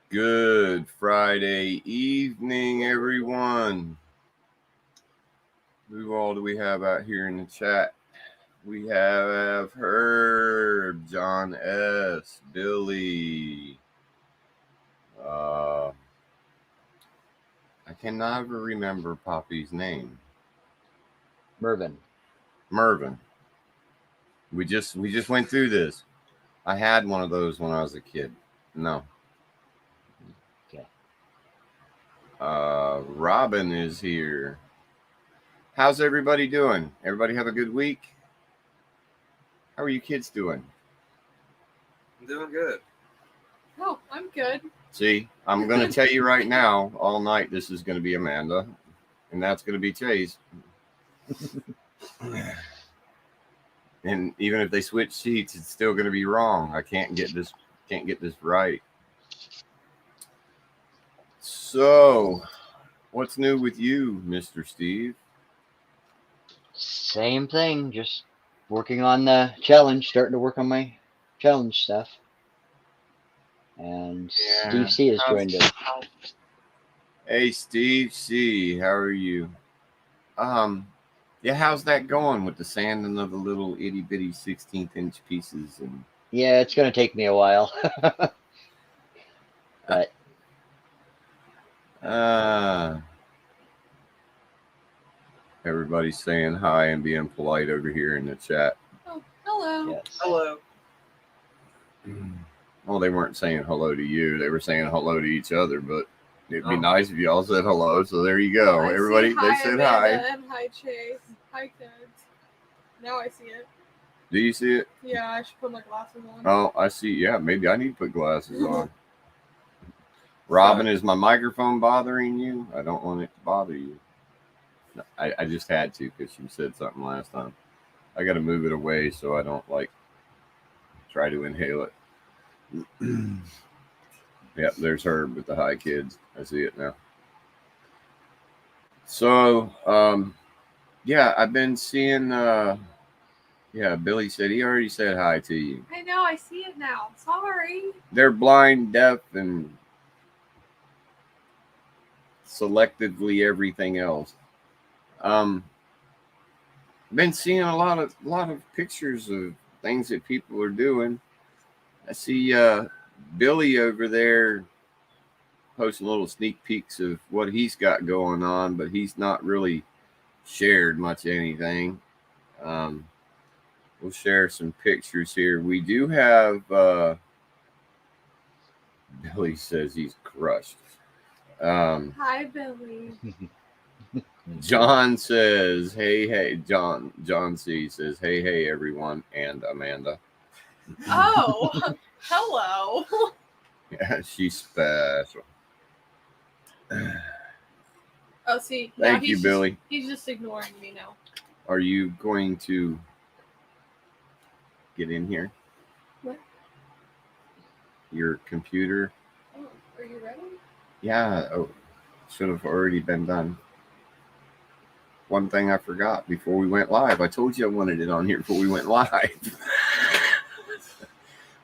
Good Friday evening, everyone. Who all do we have out here in the chat? We have Herb, John S., Billy. I can never remember Poppy's name. Mervin. Mervin. We just went through this. I had one of those when I was a kid. No. Okay. Robin is here. How's everybody doing? Everybody have a good week? How are you kids doing? I'm doing good. Oh, I'm good. See, I'm going to tell you right now, all night, this is going to be Amanda, and that's going to be Chase. And even if they switch seats, it's still going to be wrong. I can't get this right. So, what's new with you, Mr. Steve? Same thing, just working on the challenge, starting to work on my challenge stuff. And Yeah. Steve C has joined us. Hey, Steve C, how are you? Yeah, how's that going with the sanding of the little itty bitty 16th inch pieces? And Yeah, it's going to take me a while. But everybody's saying hi and being polite over here in the chat. Oh, hello. yes. Hello. Well, they weren't saying hello to you. They were saying hello to each other, but it'd be Oh. nice if y'all said hello. So there you go. I Everybody, see hi, they said Amanda, hi. And hi, Chase. Hi, kids. Now I see it. Do you see it? Yeah, I should put my glasses on. Oh, I see. Yeah, maybe I need to put glasses on. Robin, is my microphone bothering you? I don't want it to bother you. No, I just had to because you said something last time. I got to move it away so I don't try to inhale it. Yep, there's Herb with the hi kids. I see it now. So, yeah, I've been seeing. Yeah, Billy said he already said hi to you. I know, I see it now. Sorry. They're blind, deaf, and selectively everything else. Been seeing a lot of pictures of things that people are doing. I see Billy over there posting little sneak peeks of what he's got going on, but he's not really shared much anything. We'll share some pictures here. We do have Billy says he's crushed. Hi, Billy. John says, hey, John C says, hey, everyone, and Amanda. Oh, hello. Yeah, she's special. Oh, see. Thank you, Billy. He's just ignoring me now. Are you going to get in here? What? Your computer? Oh, are you ready? Yeah. Oh, should have already been done. One thing I forgot before we went live. I told you I wanted it on here before we went live.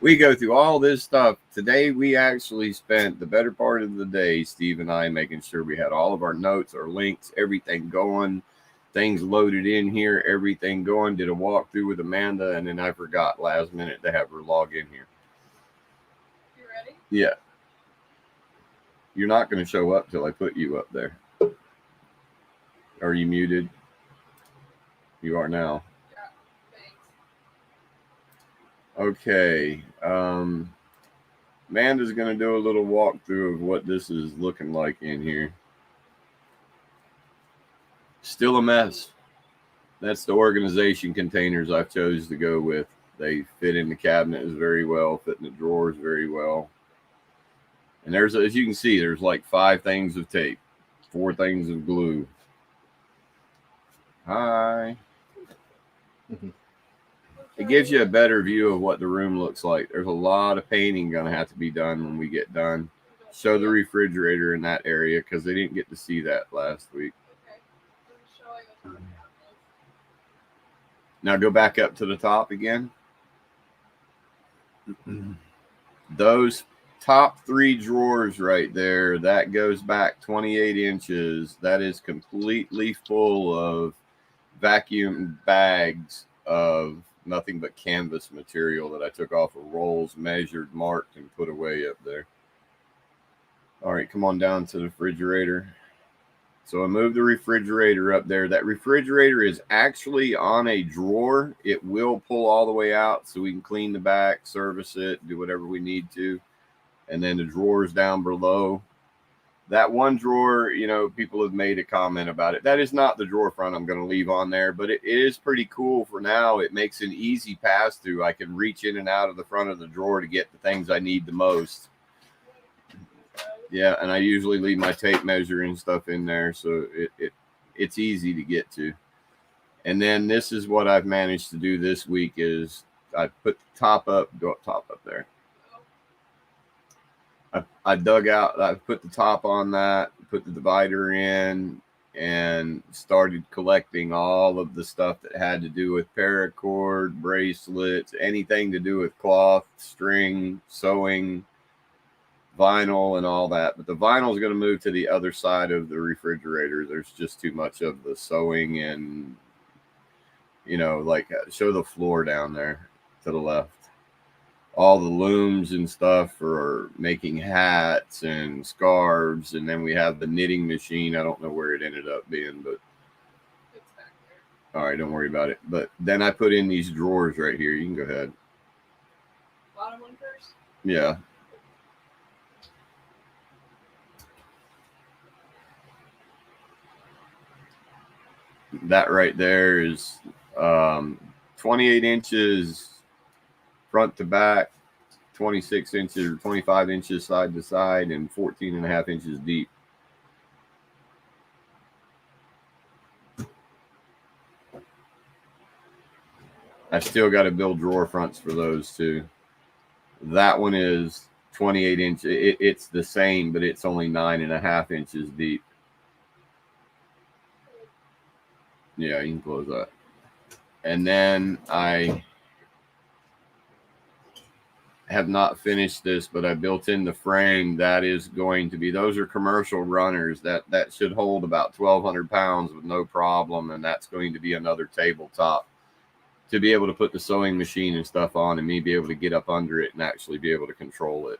We go through all this stuff. Today, we actually spent the better part of the day, Steve and I, making sure we had all of our notes, our links, everything going, things loaded in here, everything going. Did a walkthrough with Amanda, and then I forgot last minute to have her log in here. You ready? Yeah. You're not going to show up till I put you up there. Are you muted? You are now. Yeah, thanks. Okay. Amanda's going to do a little walkthrough of what this is looking like in here. Still a mess. That's the organization containers I've chose to go with. They fit in the cabinets very well, fit in the drawers very well. And there's, as you can see, there's like 5 things of tape, 4 things of glue. Hi. It gives you a better view of what the room looks like. There's a lot of painting going to have to be done when we get done. Show the refrigerator in that area because they didn't get to see that last week. Okay. I'm showing us what happened. Now go back up to the top again. Those top 3 drawers right there, that goes back 28 inches. That is completely full of vacuum bags of nothing but canvas material that I took off of rolls, measured, marked, and put away up there. All right, come on down to the refrigerator. So I moved the refrigerator up there. That refrigerator is actually on a drawer. It will pull all the way out so we can clean the back, service it, do whatever we need to. And then the drawers down below. That one drawer, you know, people have made a comment about it. That is not the drawer front I'm going to leave on there, but it is pretty cool for now. It makes an easy pass through. I can reach in and out of the front of the drawer to get the things I need the most. Yeah, and I usually leave my tape measure and stuff in there, so it's easy to get to. And then this is what I've managed to do this week is I put the top up, go up top up there. I dug out, I put the top on that, put the divider in, and started collecting all of the stuff that had to do with paracord, bracelets, anything to do with cloth, string, sewing, vinyl, and all that. But the vinyl is going to move to the other side of the refrigerator. There's just too much of the sewing and, you know, like show the floor down there to the left. All the looms and stuff for making hats and scarves. And then we have the knitting machine. I don't know where it ended up being, but It's back there. all right, don't worry about it. But then I put in these drawers right here. You can go ahead. Bottom one first. Yeah. That right there is 28 inches front to back, 26 inches or 25 inches side to side, and 14 and a half inches deep. I still got to build drawer fronts for those too. That one is 28 inches. It's the same, but it's only 9.5 inches deep. Yeah, you can close that. And then I have not finished this, but I built in the frame that is going to be, those are commercial runners that should hold about 1,200 pounds with no problem. And that's going to be another tabletop to be able to put the sewing machine and stuff on and me be able to get up under it and actually be able to control it.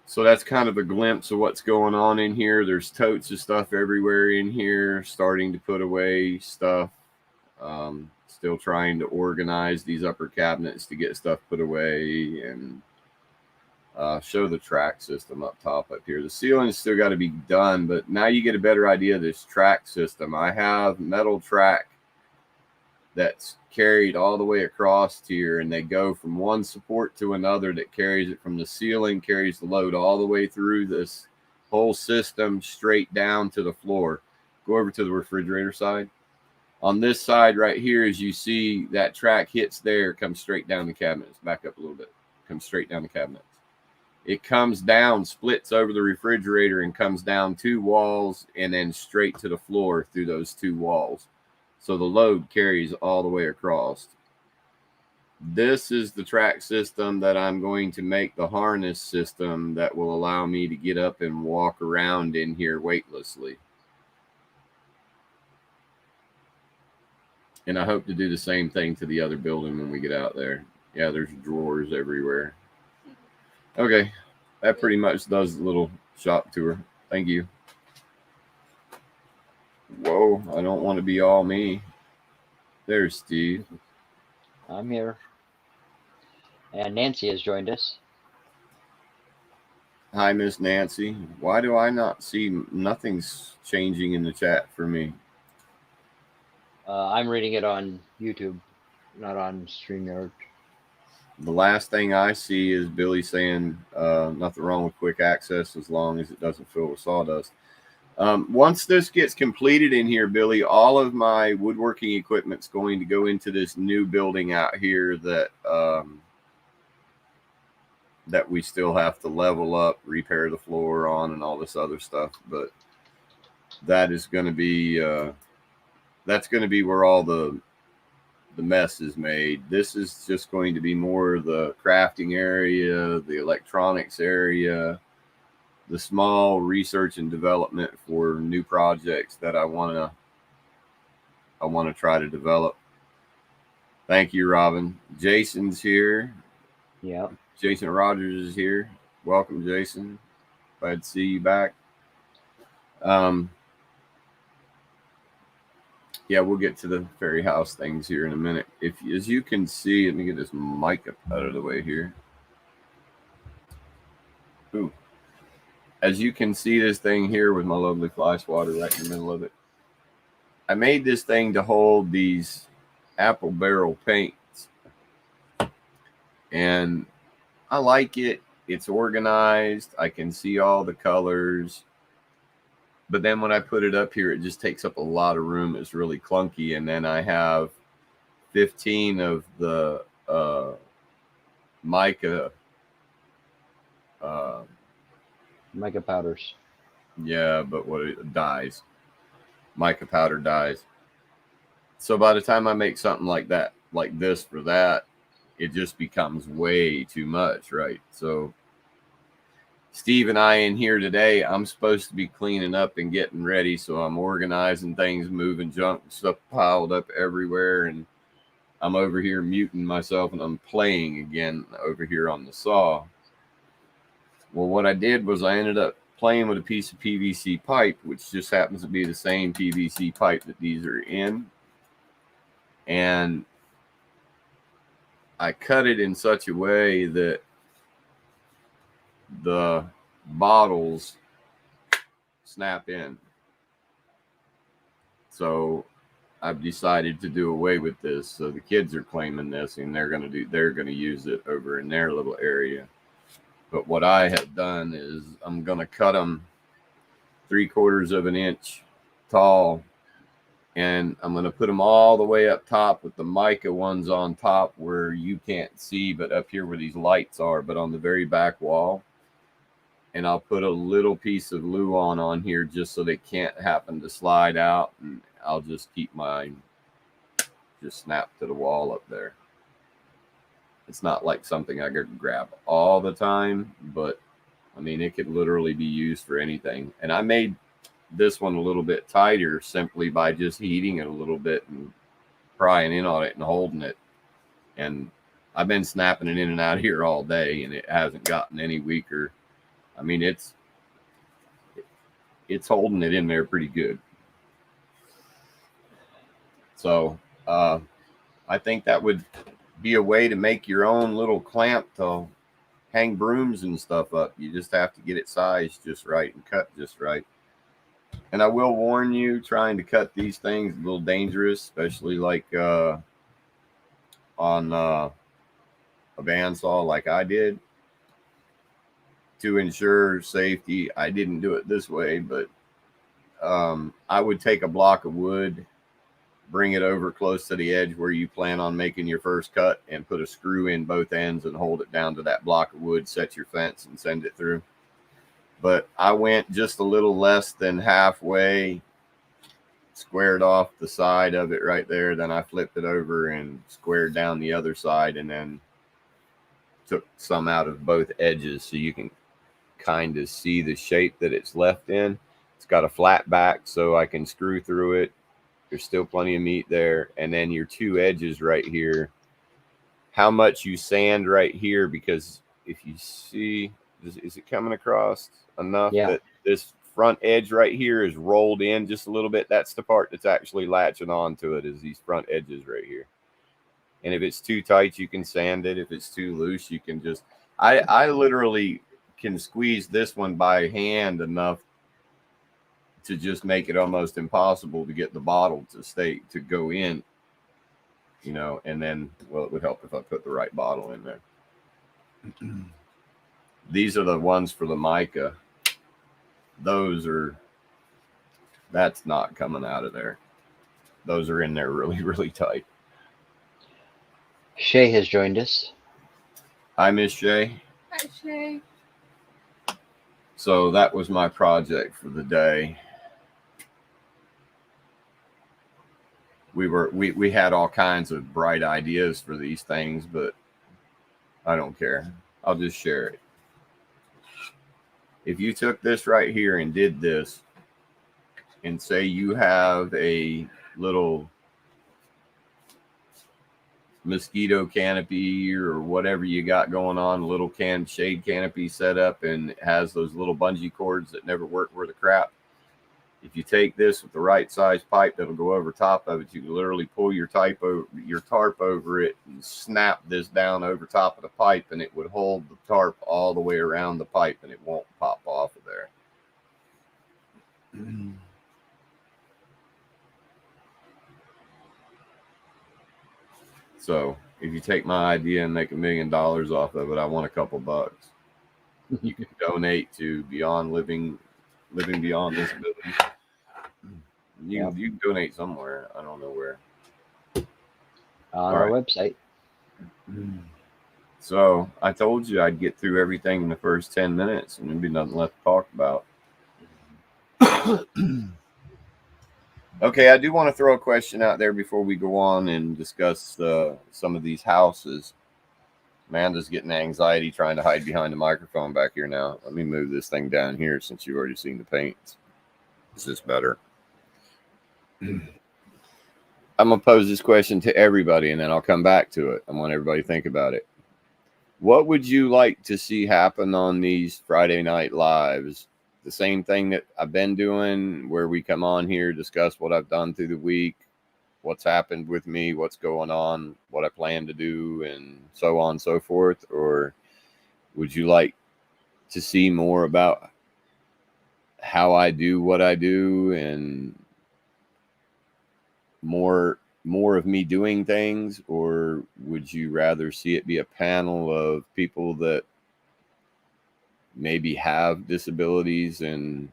So that's kind of a glimpse of what's going on in here. There's totes of stuff everywhere in here, starting to put away stuff. Still trying to organize these upper cabinets to get stuff put away and show the track system up top up here. The ceiling's still got to be done, but now you get a better idea of this track system. I have metal track that's carried all the way across here, and they go from one support to another that carries it from the ceiling, carries the load all the way through this whole system straight down to the floor. Go over to the refrigerator side. On this side right here, as you see, that track hits there, comes straight down the cabinets. Back up a little bit. Comes straight down the cabinets. It comes down, splits over the refrigerator, and comes down 2 walls and then straight to the floor through those 2 walls. So the load carries all the way across. This is the track system that I'm going to make the harness system that will allow me to get up and walk around in here weightlessly. And I hope to do the same thing to the other building when we get out there. Yeah, there's drawers everywhere. Okay, that pretty much does the little shop tour. Thank you. Whoa, I don't want to be all me. There's Steve. I'm here. And Nancy has joined us. Hi, Miss Nancy. Why do I not see nothing's changing in the chat for me? I'm reading it on YouTube, not on StreamYard. The last thing I see is Billy saying nothing wrong with quick access as long as it doesn't fill with sawdust. Once this gets completed in here, Billy, all of my woodworking equipment's going to go into this new building out here that that we still have to level up, repair the floor on, and all this other stuff. But that is going to be that's going to be where all the the mess is made. This is just going to be more the crafting area, the electronics area, the small research and development for new projects that I want to try to develop. Thank you, Robin. Jason's here. Yep. Jason Rogers is here. Welcome, Jason. Glad to see you back. Yeah, we'll get to the fairy house things here in a minute. As you can see, let me get this mic up out of the way here. Ooh. As you can see this thing here with my lovely fly swatter right in the middle of it. I made this thing to hold these apple barrel paints. And I like it. It's organized. I can see all the colors. But then when I put it up here, it just takes up a lot of room. It's really clunky. And then I have 15 of the mica. Mica powders. Yeah, but dyes. Mica powder dyes. So by the time I make something like that, like this for that, it just becomes way too much, right? So Steve and I in here today, I'm supposed to be cleaning up and getting ready. So I'm organizing things, moving junk, stuff piled up everywhere. And I'm over here muting myself and I'm playing again over here on the saw. Well, what I did was I ended up playing with a piece of PVC pipe, which just happens to be the same PVC pipe that these are in. And I cut it in such a way that the bottles snap in. So I've decided to do away with this. So the kids are claiming this and they're going to use it over in their little area. But what I have done is I'm going to cut them 3/4 of an inch tall. And I'm going to put them all the way up top with the mica ones on top where you can't see, but up here where these lights are, but on the very back wall. And I'll put a little piece of Luan on here just so they can't happen to slide out. And I'll just keep mine just snapped to the wall up there. It's not like something I could grab all the time, but I mean, it could literally be used for anything. And I made this one a little bit tighter simply by just heating it a little bit and prying in on it and holding it. And I've been snapping it in and out here all day and it hasn't gotten any weaker. I mean, it's holding it in there pretty good. So I think that would be a way to make your own little clamp to hang brooms and stuff up. You just have to get it sized just right and cut just right. And I will warn you, trying to cut these things is a little dangerous, especially like on a bandsaw like I did. To ensure safety, I didn't do it this way, but I would take a block of wood, bring it over close to the edge where you plan on making your first cut, and put a screw in both ends and hold it down to that block of wood, set your fence, and send it through. But I went just a little less than halfway, squared off the side of it right there. Then I flipped it over and squared down the other side and then took some out of both edges so you can kind of see the shape that it's left in. It's got a flat back so I can screw through it. There's still plenty of meat there. And then your two edges right here, how much you sand right here, because if you see, is it coming across enough that this front edge right here is rolled in just a little bit? That's the part that's actually latching onto it, is these front edges right here. And if it's too tight, you can sand it. If it's too loose, you can just, I literally can squeeze this one by hand enough to just make it almost impossible to get the bottle to go in, you know. And then, well, it would help if I put the right bottle in there. These are the ones for the mica. That's not coming out of there. Those are in there really, really tight. Shay has joined us. Hi, Miss Shay. Hi, Shay. So that was my project for the day. we had all kinds of bright ideas for these things, but I don't care. I'll just share it. If you took this right here and did this, and say you have a little mosquito canopy or whatever you got going on, a little shade canopy set up, and it has those little bungee cords that never work worth a crap. If you take this with the right size pipe that'll go over top of it, you can literally pull your tarp over it and snap this down over top of the pipe, and it would hold the tarp all the way around the pipe, and it won't pop off of there. So if you take my idea and make $1 million off of it, I want a couple bucks. You can donate to Living Beyond Disability. You can donate somewhere. I don't know where. On our website. So I told you I'd get through everything in the first 10 minutes, and there'd be nothing left to talk about. Okay, I do want to throw a question out there before we go on and discuss some of these houses. Amanda's getting anxiety trying to hide behind the microphone back here now. Let me move this thing down here since you've already seen the paint. Is this better? I'm going to pose this question to everybody, and then I'll come back to it. I want everybody to think about it. What would you like to see happen on these Friday Night Lives? The same thing that I've been doing, where we come on here, discuss what I've done through the week, what's happened with me, what's going on, what I plan to do, and so on and so forth? Or would you like to see more about how I do what I do, and more of me doing things? Or would you rather see it be a panel of people that maybe have disabilities and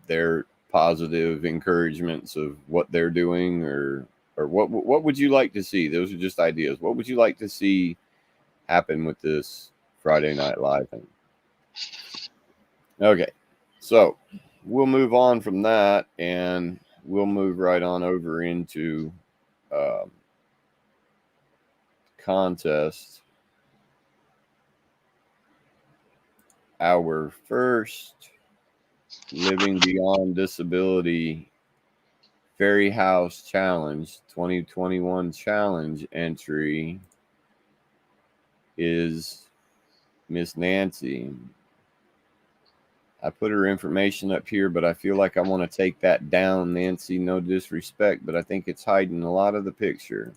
their positive encouragements of what they're doing? Or what would you like to see? Those are just ideas. What would you like to see happen with this Friday Night Live thing? Okay, so we'll move on from that, and we'll move right on over into contest. Our first Living Beyond Disability Fairy House Challenge 2021 challenge entry is Miss Nancy. I put her information up here, but I feel like I want to take that down, Nancy. No disrespect, but I think it's hiding a lot of the picture.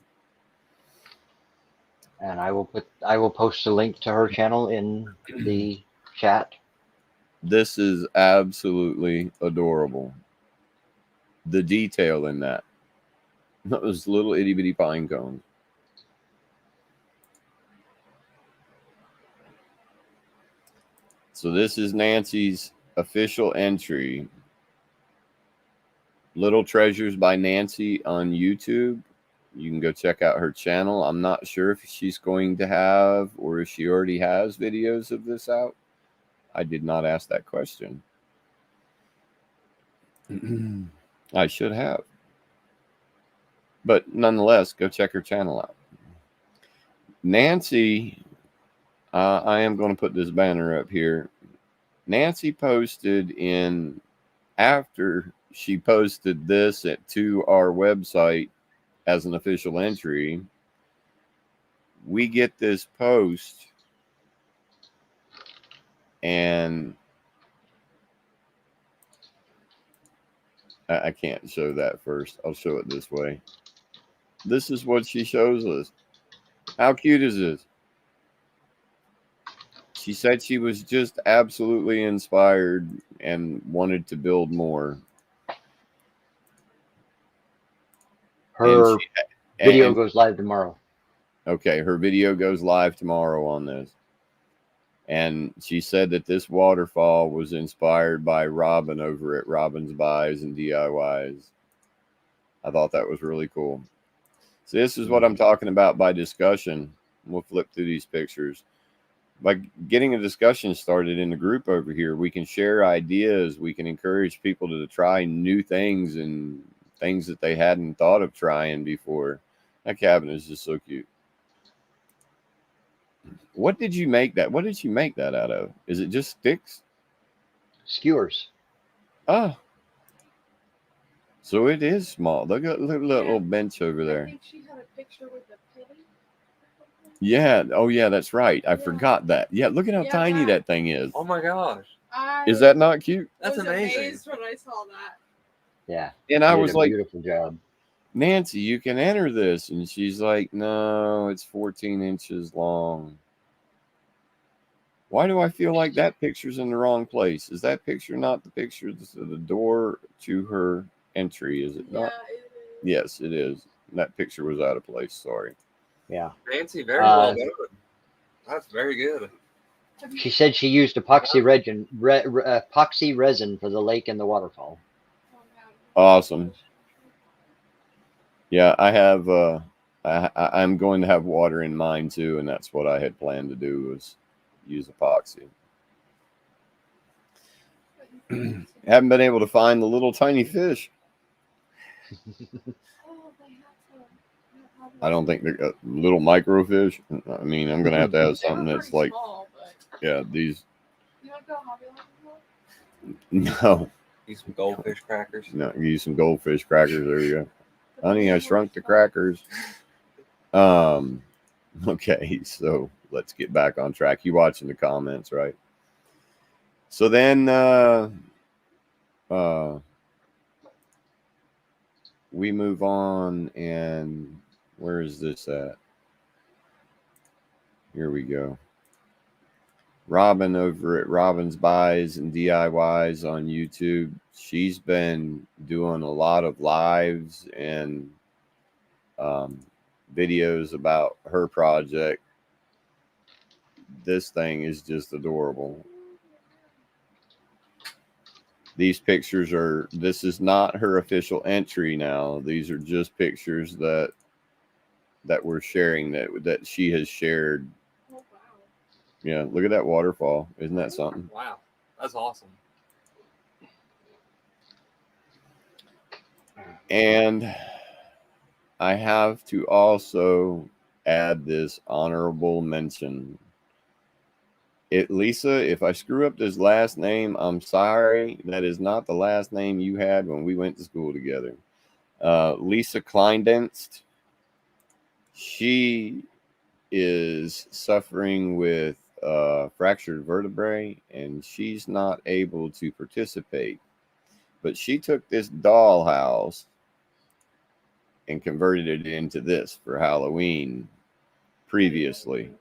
And I will post a link to her channel in the chat. This is absolutely adorable. The detail in that. Those little itty bitty pine cones. So this is Nancy's official entry. Little Treasures by Nancy on YouTube. You can go check out her channel. I'm not sure if she's going to have, or if she already has, videos of this out. I did not ask that question. I should have. But nonetheless, go check her channel out. Nancy, I am going to put this banner up here. Nancy posted after she posted this to our website as an official entry, we get this post, and I can't show that first. I'll show it this way. This is what she shows us. How cute is this? She said she was just absolutely inspired and wanted to build more. Her video goes live tomorrow. Okay, her video goes live tomorrow on this. And she said that this waterfall was inspired by Robin over at Robin's Buys and DIYs. I thought that was really cool. So this is what I'm talking about by discussion. We'll flip through these pictures. By getting a discussion started in the group over here, we can share ideas. We can encourage people to try new things and things that they hadn't thought of trying before. That cabinet is just so cute. What did you make that? What did you make that out of? Is it just sticks? Skewers. Oh, so it is small. Look at that little bench over I there. think she had a picture with a penny. Yeah. Oh, yeah. That's right. I Yeah. forgot that. Yeah. Look at how Yeah, tiny that- that thing is. Oh my gosh. I Is that not cute? That's was amazing. amazed when I saw that. Yeah. And I did was a like, beautiful job. Nancy, you can enter this. And she's like, no, it's 14 inches long. Why do I feel like that picture's in the wrong place? Is that picture not the picture of the door to her entry? Is it Yeah, not? it is. Yes, it is. That picture was out of place. Sorry. Yeah. Nancy, very well done. That's very good. Have you- She said she used epoxy resin for the lake and the waterfall. oh, man. Awesome. Yeah, I have. I'm going to have water in mine too, and that's what I had planned to do was use epoxy. Haven't been able to find the little tiny fish. Oh, they have to- I don't think they're little microfish. I mean, I'm gonna have to have They were something that's pretty like, small, but yeah, these. you want to go Hobby Lobby? No, Use some goldfish crackers. no, use some goldfish crackers. There you go. Honey, I shrunk the crackers. Okay, so let's get back on track. You watching the comments, right? So then we move on, and where is this at? Here we go. Robin over at Robin's Buys and DIYs on YouTube. She's been doing a lot of lives and videos about her project. This thing is just adorable. These pictures are, this is not her official entry now. These are just pictures that we're sharing, that she has shared. Oh, wow. Yeah, look at that waterfall. Isn't that something? Wow, that's awesome. And I have to also add this honorable mention. Lisa, if I screw up this last name, I'm sorry. That is not the last name you had when we went to school together. Lisa Kleindenst. She is suffering with fractured vertebrae, and she's not able to participate. But she took this dollhouse and converted it into this for Halloween previously.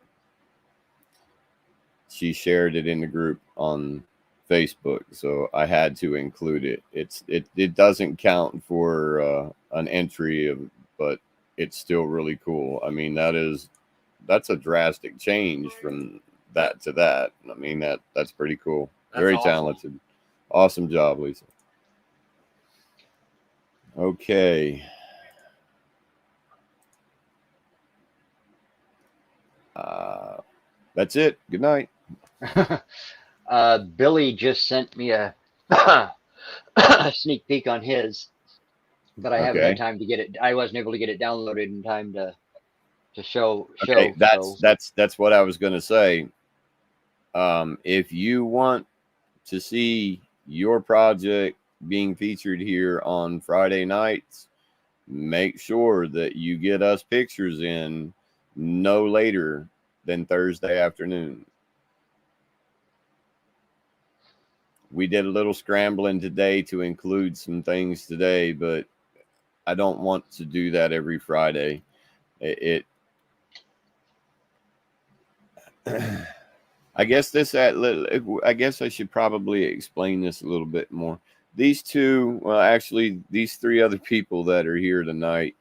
She shared it in the group on Facebook, so I had to include it. It doesn't count for an entry, but it's still really cool. I mean, that's a drastic change from that to that. I mean, that's pretty cool. That's Very awesome. talented. Awesome job, Lisa. Okay. That's it. Good night. Billy just sent me a a sneak peek on his, but I haven't Okay. had time to get it. I wasn't able to get it downloaded in time to show. Okay, so. that's what I was going to say. If you want to see your project being featured here on Friday nights, make sure that you get us pictures in no later than Thursday afternoon. We did a little scrambling today to include some things today, but I don't want to do that every Friday. I guess I guess I should probably explain this a little bit more. These two, well, actually, these three other people that are here tonight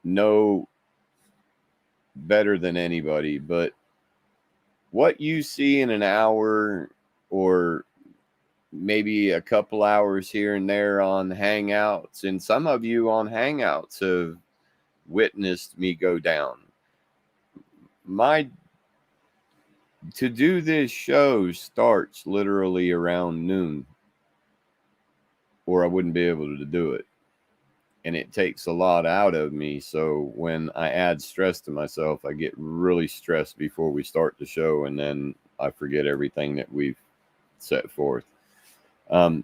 know better than anybody, but what you see in an hour or maybe a couple hours here and there on Hangouts, and some of you on Hangouts have witnessed me go down. To do this show starts literally around noon, or I wouldn't be able to do it. and it takes a lot out of me. So when I add stress to myself, I get really stressed before we start the show, and then I forget everything that we've set forth.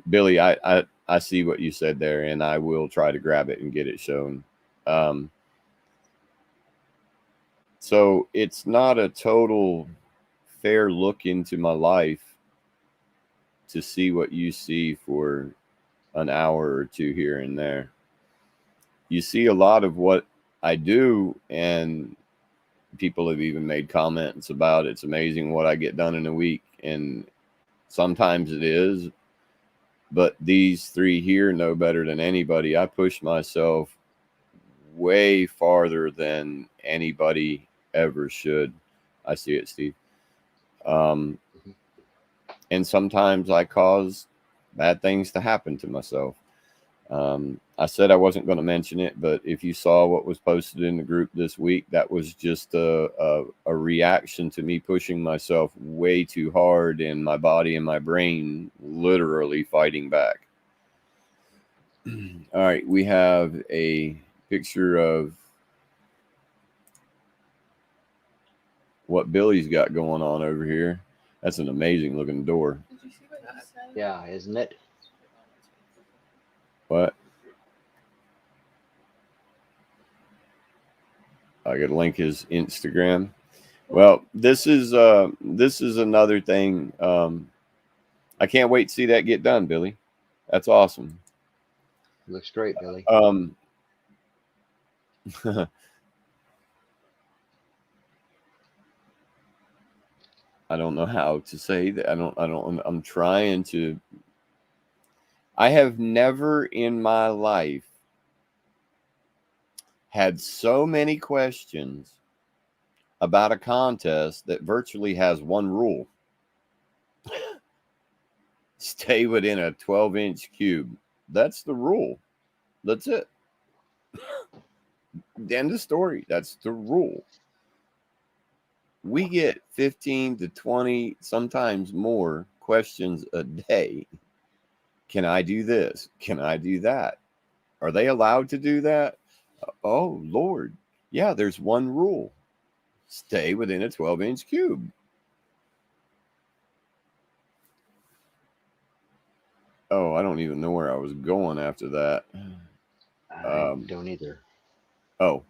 Billy, I see what you said there, and I will try to grab it and get it shown. So it's not a total fair look into my life to see what you see for an hour or two here and there. You see a lot of what I do, and people have even made comments about it's amazing what I get done in a week, and sometimes it is. But these three here know better than anybody. I push myself way farther than anybody ever should. I see it, Steve. And sometimes I cause bad things to happen to myself. I said I wasn't going to mention it, but if you saw what was posted in the group this week, that was just a reaction to me pushing myself way too hard, and my body and my brain literally fighting back. All right, we have a picture of what Billy's got going on over here. That's an amazing looking door. Did you see what he said? Yeah, isn't it? What? I gotta link his Instagram. Well, this is another thing. I can't wait to see that get done, Billy. That's awesome. Looks great, Billy. I don't know how to say that. I'm trying to. I have never in my life had so many questions about a contest that virtually has one rule. Stay within a 12-inch cube. That's the rule. That's it. End of story. That's the rule. We get 15 to 20, sometimes more questions a day. Can I do this? Can I do that? Are they allowed to do that? Oh, Lord. Yeah, there's one rule. Stay within a 12-inch cube. Oh, I don't even know where I was going after that. I don't either. Oh,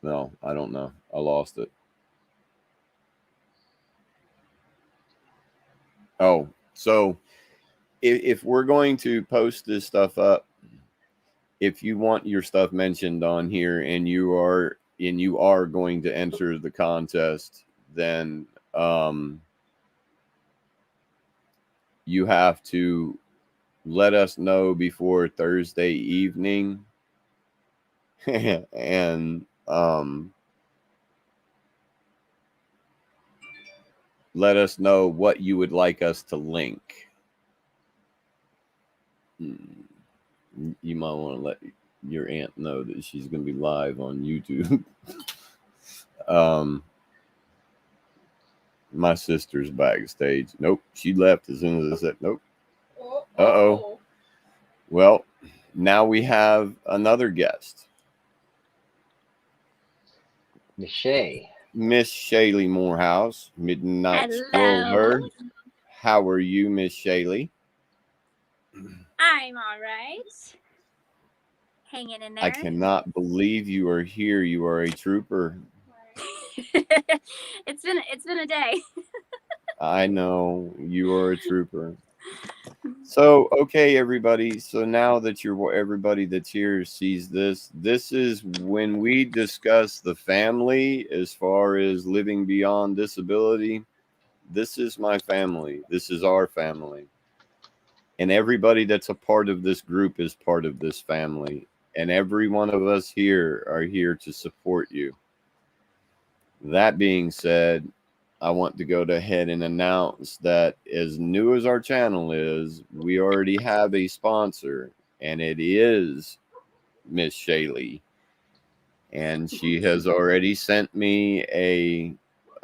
no, I don't know. I lost it. Oh, so if we're going to post this stuff up, if you want your stuff mentioned on here and you are going to enter the contest, then you have to let us know before Thursday evening. And let us know what you would like us to link. You might want to let your aunt know that she's going to be live on YouTube. My sister's backstage. Nope, she left as soon as I said nope. Uh-oh. Well, now we have another guest. Miss Shay. Miss Shaylee Morehouse, Midnight Hello. Stroller. How are you, Miss Shaylee? I'm all right. Hanging in there. I cannot believe you are here. You are a trooper. It's been a day. I know you are a trooper. So, okay, everybody. So now that everybody that's here sees this, this is when we discuss the family as far as living beyond disability. This is my family. This is our family. And everybody that's a part of this group is part of this family. And every one of us here are here to support you. That being said, I want to go ahead and announce that as new as our channel is, we already have a sponsor, and it is Miss Shaylee. And she has already sent me a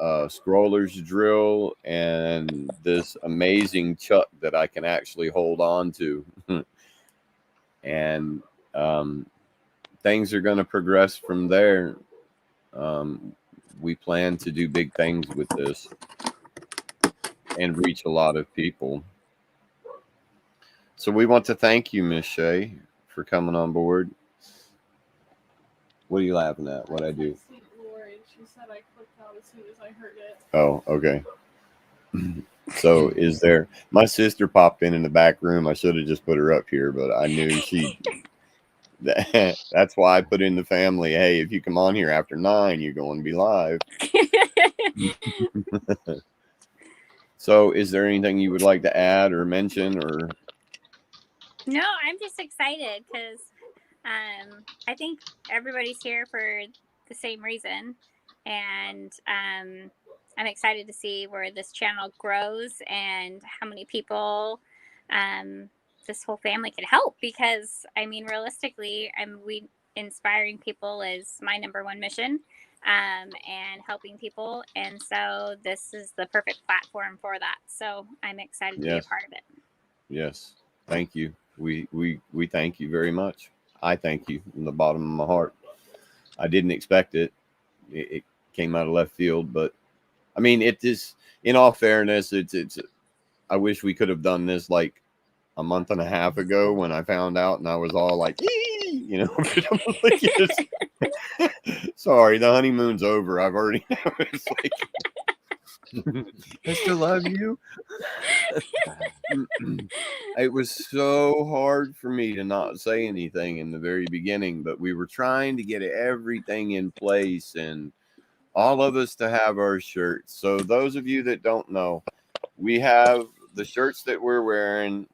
scroller's drill and this amazing chuck that I can actually hold on to. And things are going to progress from there. We plan to do big things with this and reach a lot of people. So we want to thank you, Miss Shay, for coming on board. What are you laughing at? What I do? See Lori, she said I clicked out as soon as I heard it. Oh, okay. So is there? My sister popped in the back room. I should have just put her up here, but I knew she. That's why I put in the family. Hey, if you come on here after 9, you're going to be live. So, is there anything you would like to add or mention, or? No, I'm just excited because I think everybody's here for the same reason, and I'm excited to see where this channel grows and how many people this whole family could help. Because I mean, realistically, we inspiring people is my number one mission, and helping people, and so this is the perfect platform for that. So I'm excited to be a part of it. Yes, thank you. We thank you very much. I thank you from the bottom of my heart. I didn't expect it. It came out of left field, but I mean, it is, in all fairness, it's, I wish we could have done this like a month and a half ago when I found out, and I was all like, you know, sorry, the honeymoon's over. I've already, it's like, I still love you. It was so hard for me to not say anything in the very beginning, but we were trying to get everything in place and all of us to have our shirts. So those of you that don't know, we have the shirts that we're wearing.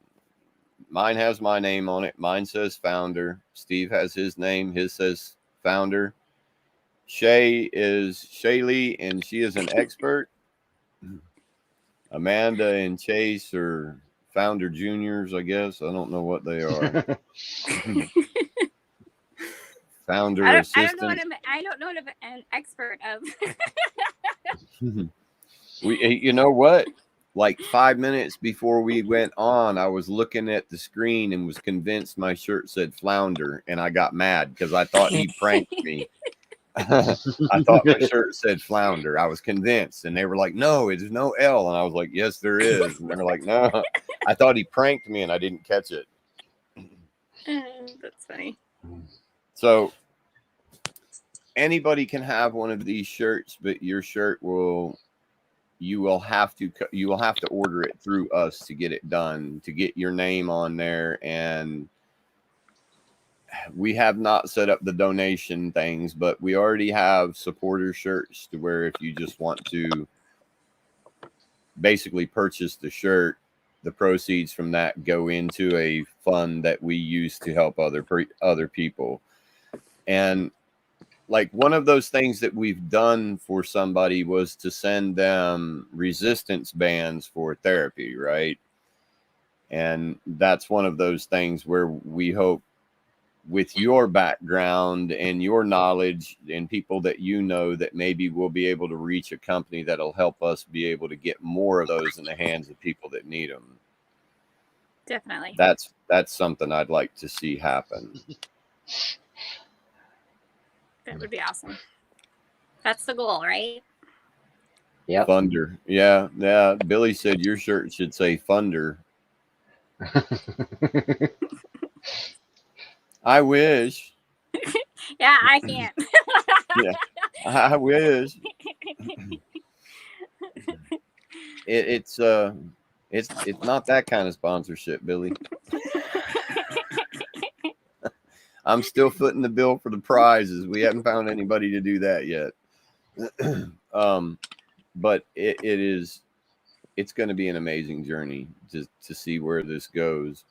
Mine has my name on it. Mine says founder. Steve has his name. His says founder. Shay is Shaylee, and she is an expert. Amanda and Chase are founder juniors, I guess. I don't know what they are. Founder assistant. I don't know what I'm an expert of. You know what? Like 5 minutes before we went on, I was looking at the screen and was convinced my shirt said flounder, and I got mad because I thought he pranked me. I thought my shirt said flounder. I was convinced, and they were like, "No, there's no L," and I was like, "Yes, there is." And they were like, "No." I thought he pranked me, and I didn't catch it. That's funny. So anybody can have one of these shirts, but your shirt you will have to order it through us to get it done, to get your name on there. And we have not set up the donation things, but we already have supporter shirts to where if you just want to basically purchase the shirt, the proceeds from that go into a fund that we use to help other people. And like one of those things that we've done for somebody was to send them resistance bands for therapy, right? And that's one of those things where we hope with your background and your knowledge and people that you know that maybe we'll be able to reach a company that'll help us be able to get more of those in the hands of people that need them. Definitely. That's something I'd like to see happen. That would be awesome. That's the goal, right? Yeah. Thunder. Yeah. Billy said your shirt should say Thunder. I wish. Yeah, I can't. Yeah, I wish. It's not that kind of sponsorship, Billy. I'm still footing the bill for the prizes. We haven't found anybody to do that yet. But it's going to be an amazing journey to see where this goes.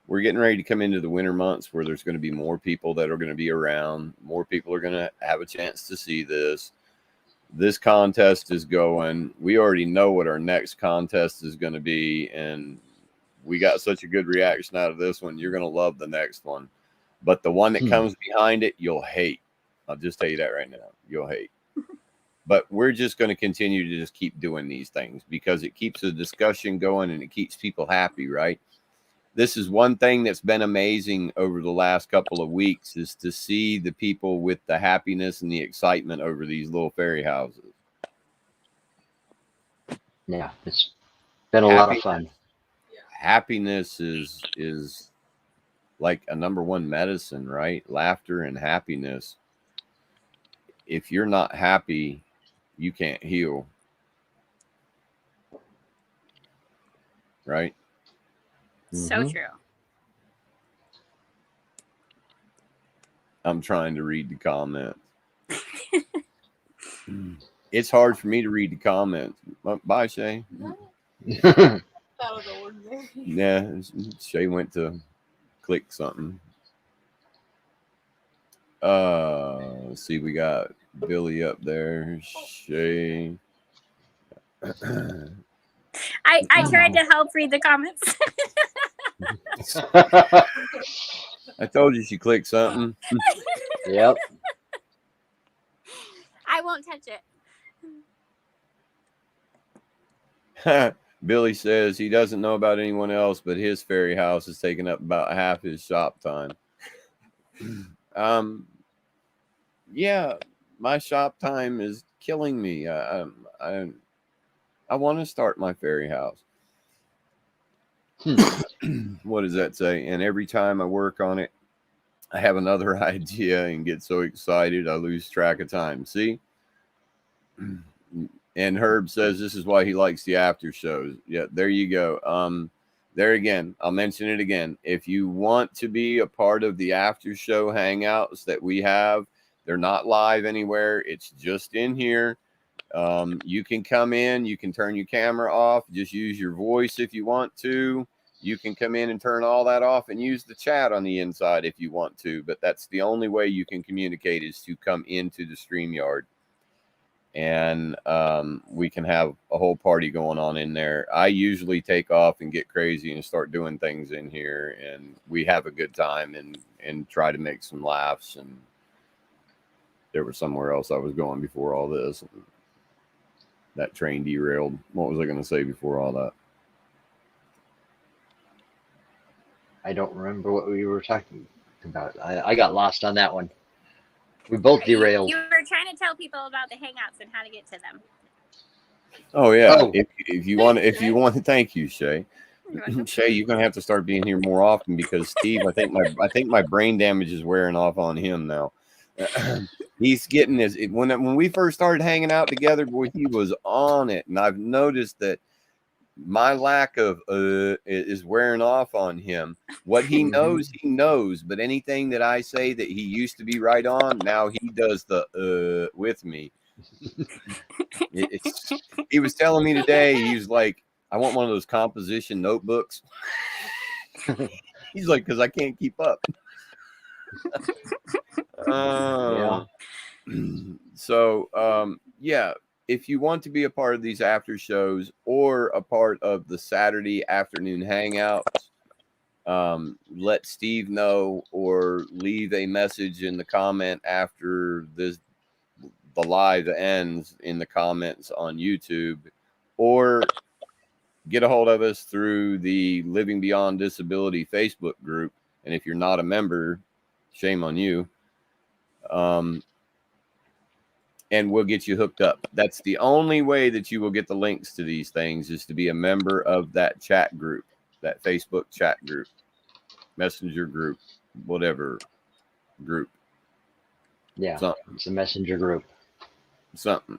We're getting ready to come into the winter months where there's going to be more people that are going to be around. More people are going to have a chance to see this. This contest is going. We already know what our next contest is going to be. And we got such a good reaction out of this one. You're going to love the next one. But the one that comes behind it, you'll hate. I'll just tell you that right now. You'll hate. But we're just going to continue to just keep doing these things because it keeps the discussion going and it keeps people happy, right? this is one thing that's been amazing over the last couple of weeks is to see the people with the happiness and the excitement over these little fairy houses. Yeah, it's been a lot of fun. Happiness is like a number one medicine, right? Laughter and happiness. If you're not happy, you can't heal. Right? So Mhm. true. I'm trying to read the comments. It's hard for me to read the comments. Bye, Shay. Out of the ordinary. Yeah, Shay went to click something. Let's see, we got Billy up there. Shay. I tried to help read the comments. I told you she clicked something. Yep. I won't touch it. Billy says he doesn't know about anyone else, but his fairy house is taking up about half his shop time. Yeah, my shop time is killing me. I want to start my fairy house. What does that say? And every time I work on it, I have another idea and get so excited I lose track of time. See? And Herb says this is why he likes the after shows. Yeah, there you go. There again, I'll mention it again. If you want to be a part of the after show hangouts that we have, they're not live anywhere. It's just in here. You can come in, you can turn your camera off, just use your voice if you want to. You can come in and turn all that off and use the chat on the inside if you want to, but that's the only way you can communicate is to come into the StreamYard. And we can have a whole party going on in there. I usually take off and get crazy and start doing things in here, and we have a good time and try to make some laughs. And there was somewhere else I was going before all this. That train derailed. What was I going to say before all that? I don't remember what we were talking about. I got lost on that one. We both derailed. You were trying to tell people about the hangouts and how to get to them. Oh yeah. Oh. If you want to, thank you, Shay. Shay, you're gonna have to start being here more often because Steve, I think my brain damage is wearing off on him now. He's getting this. When we first started hanging out together, boy, he was on it, and I've noticed that my lack of is wearing off on him. What he knows, he knows. But anything that I say that he used to be right on, now he does the with me. He was telling me today, he was like, I want one of those composition notebooks. He's like, because I can't keep up. Yeah. So, yeah. If you want to be a part of these after shows or a part of the Saturday afternoon hangouts, let Steve know or leave a message in the comment after the live ends in the comments on YouTube, or get a hold of us through the Living Beyond Disability Facebook group. And if you're not a member, shame on you. And we'll get you hooked up. That's the only way that you will get the links to these things is to be a member of that chat group, that Facebook chat group, messenger group, whatever group. Yeah, something. It's a messenger group. Something.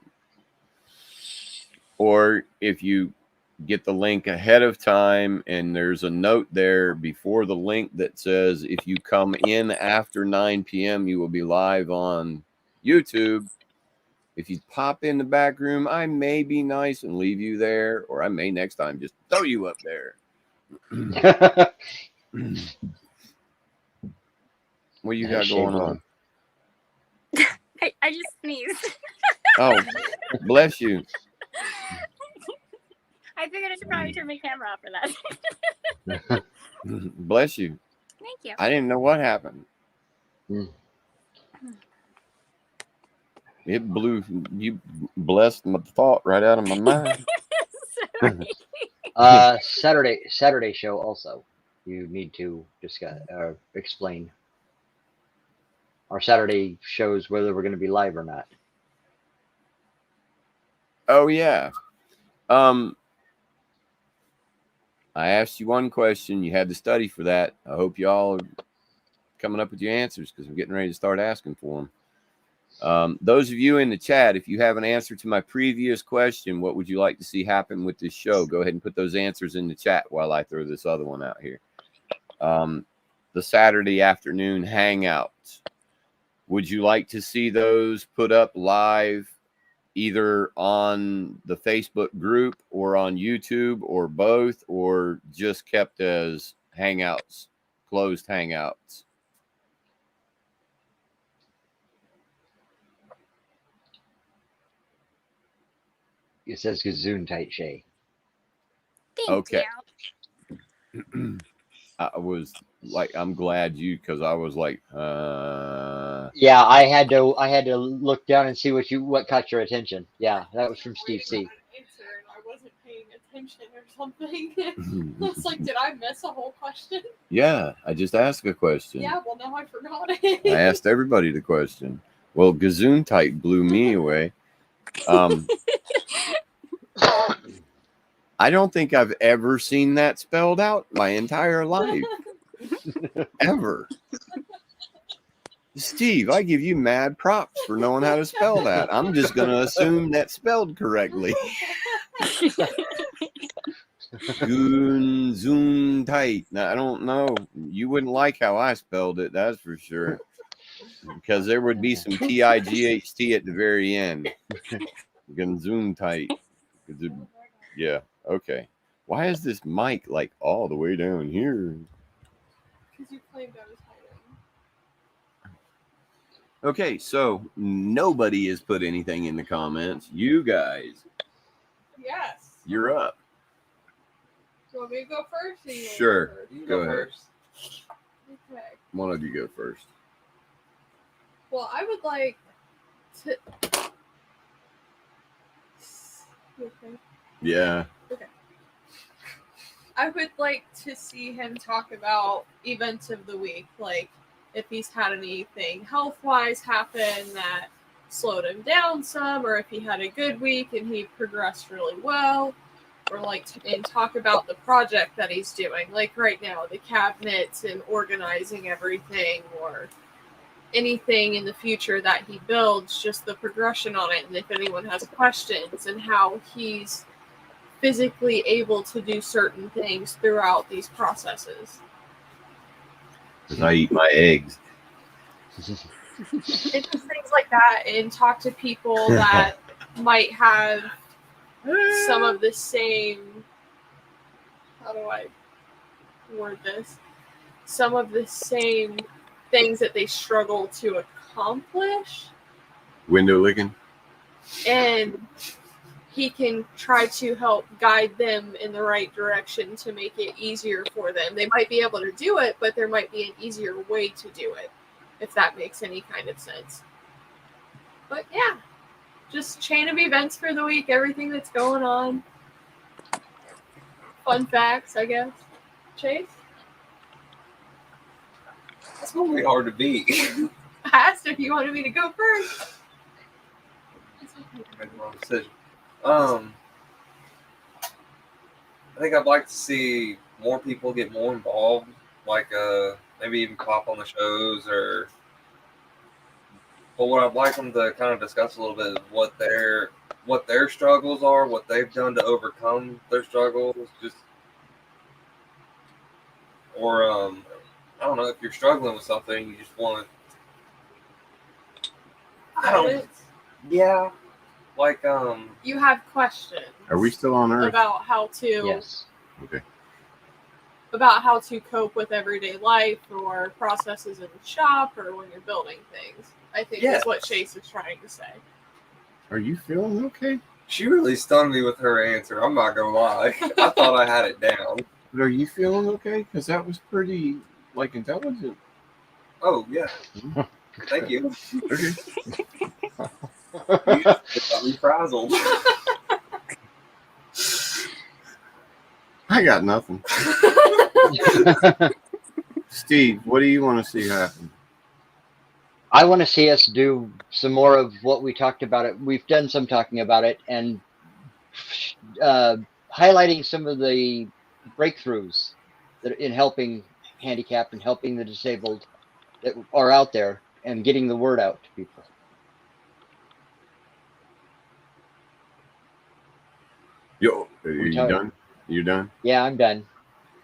Or if you get the link ahead of time and there's a note there before the link that says if you come in after 9 p.m., you will be live on YouTube. If you pop in the back room, I may be nice and leave you there, or I may next time just throw you up there. What you got going on? I just sneezed. Oh, bless you. I figured I should probably turn my camera off for that. Bless you. Thank you. I didn't know what happened. It blew, you blessed my thought right out of my mind. Sorry. Saturday show also. you need to discuss or explain. Our Saturday shows whether we're going to be live or not. Oh yeah. I asked you one question. You had to study for that. I hope y'all are coming up with your answers because I'm getting ready to start asking for them. Those of you in the chat, if you have an answer to my previous question, what would you like to see happen with this show? Go ahead and put those answers in the chat while I throw this other one out here. The Saturday afternoon hangouts. Would you like to see those put up live either on the Facebook group or on YouTube or both, or just kept as hangouts, closed hangouts? It says Gazoon tight, Shay. Thank Okay. you. I was like, I'm glad you, because I was like, Yeah, I had to look down and see what caught your attention. Yeah, that was from Steve C. Answer and I wasn't paying attention or something. I was like, did I miss a whole question? Yeah, I just asked a question. Yeah, well now I forgot it. I asked everybody the question. Well, Gazoon Tight blew me away. I don't think I've ever seen that spelled out my entire life. Ever. Steve, I give you mad props for knowing how to spell that. I'm just going to assume that's spelled correctly. Zoom tight. Now, I don't know. You wouldn't like how I spelled it, that's for sure. Because there would be some TIGHT at the very end. Zoom tight. Yeah, okay. Why is this mic like all the way down here? Because you claimed I was hiding. Okay, so nobody has put anything in the comments. You guys, Yes. you're up. You want me to go first? Or you want Sure. to go first? You can Go go ahead. first. Okay. One of you go first. Well, I would like to. Okay. Yeah. I would like to see him talk about events of the week, like if he's had anything health-wise happen that slowed him down some, or if he had a good week and he progressed really well, or and talk about the project that he's doing, like right now, the cabinets and organizing everything, or anything in the future that he builds, just the progression on it, and if anyone has questions, and how he's physically able to do certain things throughout these processes. Because I eat my eggs. It's just things like that, and talk to people that might have some of the same, how do I word this? Some of the same things that they struggle to accomplish. Window licking. And he can try to help guide them in the right direction to make it easier for them. They might be able to do it, but there might be an easier way to do it, if that makes any kind of sense. But yeah, just chain of events for the week, everything that's going on. Fun facts, I guess. Chase? That's gonna be hard to beat. I asked if you wanted me to go first. Made the wrong decision. I think I'd like to see more people get more involved, like maybe even pop on the shows, or. But what I'd like them to kind of discuss a little bit is what their struggles are, what they've done to overcome their struggles, or I don't know, if you're struggling with something, you just want to. Yeah. Like You have questions. Are we still on Earth? About how to Yes. Okay. about how to cope with everyday life or processes in the shop or when you're building things. I think Yeah. is what Chase is trying to say. Are you feeling okay? she really stunned me with her answer. I'm not gonna lie. I thought I had it down. But are you feeling okay? Because that was pretty, like, intelligent. Oh yeah. Thank you. Okay. You got me frazzled. I got nothing. Steve, what do you want to see happen? I want to see us do some more of what we talked about. It. We've done some talking about it and highlighting some of the breakthroughs that in helping handicapped and helping the disabled that are out there and getting the word out to people. Yo, are you done? You done? Yeah, I'm done.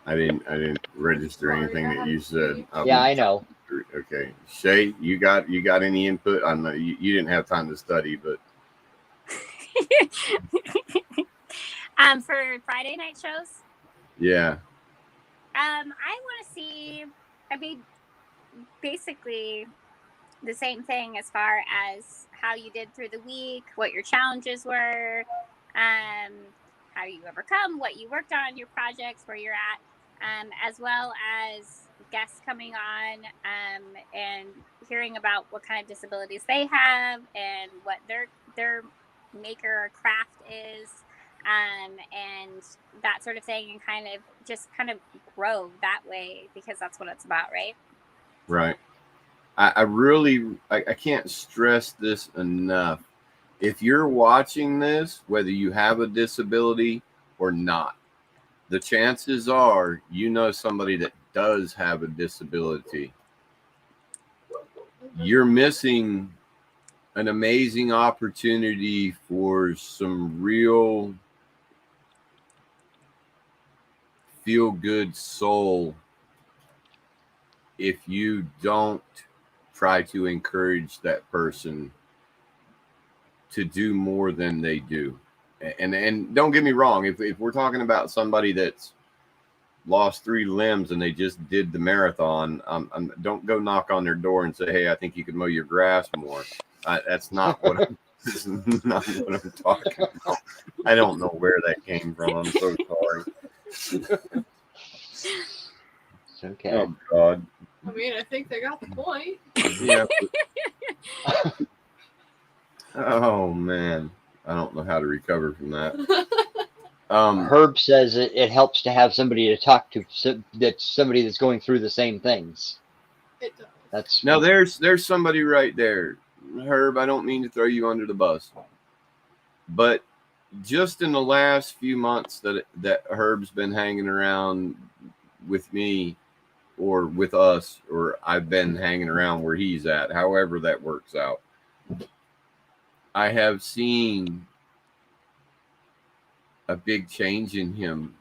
I didn't register anything that you said. Yeah, I know. Okay, Shay, you got any input? I know you didn't have time to study, but For Friday night shows, yeah, I want to see. I mean, basically the same thing as far as how you did through the week, what your challenges were, how you overcome, what you worked on, your projects, where you're at, as well as guests coming on and hearing about what kind of disabilities they have and what their maker or craft is, and that sort of thing, and kind of grow that way, because that's what it's about, right? right. I really can't stress this enough. If you're watching this, whether you have a disability or not, the chances are you know somebody that does have a disability. You're missing an amazing opportunity for some real feel good soul if you don't try to encourage that person to do more than they do. And don't get me wrong, if we're talking about somebody that's lost 3 limbs and they just did the marathon, don't go knock on their door and say, hey, I think you could mow your grass more. That's not what that's not what I'm talking about. I don't know where that came from. I'm so sorry. It's okay. Oh God. I mean, I think they got the point. Yeah. Oh man, I don't know how to recover from that. Herb says it helps to have somebody to talk to. That's somebody that's going through the same things. It does. That's Now there's somebody right there, Herb. I don't mean to throw you under the bus, but just in the last few months that Herb's been hanging around with me, or with us, or I've been hanging around where he's at, however that works out, I have seen a big change in him.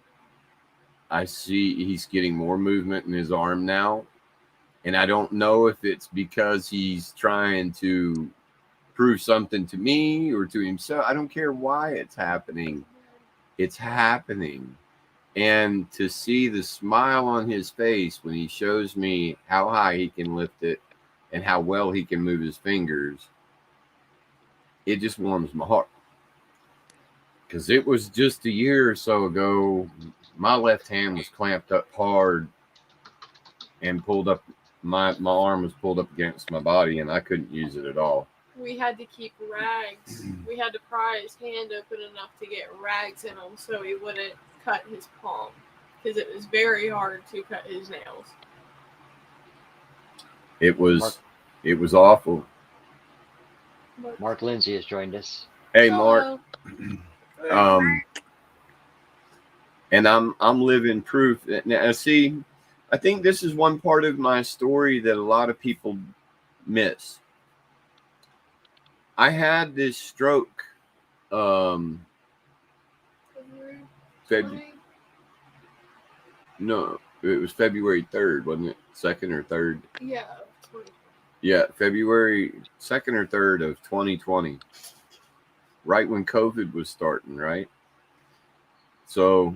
I see he's getting more movement in his arm now. And I don't know if it's because he's trying to prove something to me or to himself. I don't care why it's happening. It's happening. And to see the smile on his face when he shows me how high he can lift it and how well he can move his fingers, it just warms my heart. Because it was just a year or so ago, my left hand was clamped up hard and pulled up. My arm was pulled up against my body, and I couldn't use it at all. We had to keep rags. We had to pry his hand open enough to get rags in him so he wouldn't cut his palm, because it was very hard to cut his nails. It was awful. Mark Lindsay has joined us. Hey, Mark. And I'm living proof. Now, see, I think this is one part of my story that a lot of people miss. I had this stroke no, it was February 3rd, wasn't it? 2nd or 3rd? Yeah. Yeah, February 2nd or 3rd of 2020. Right when COVID was starting, right? So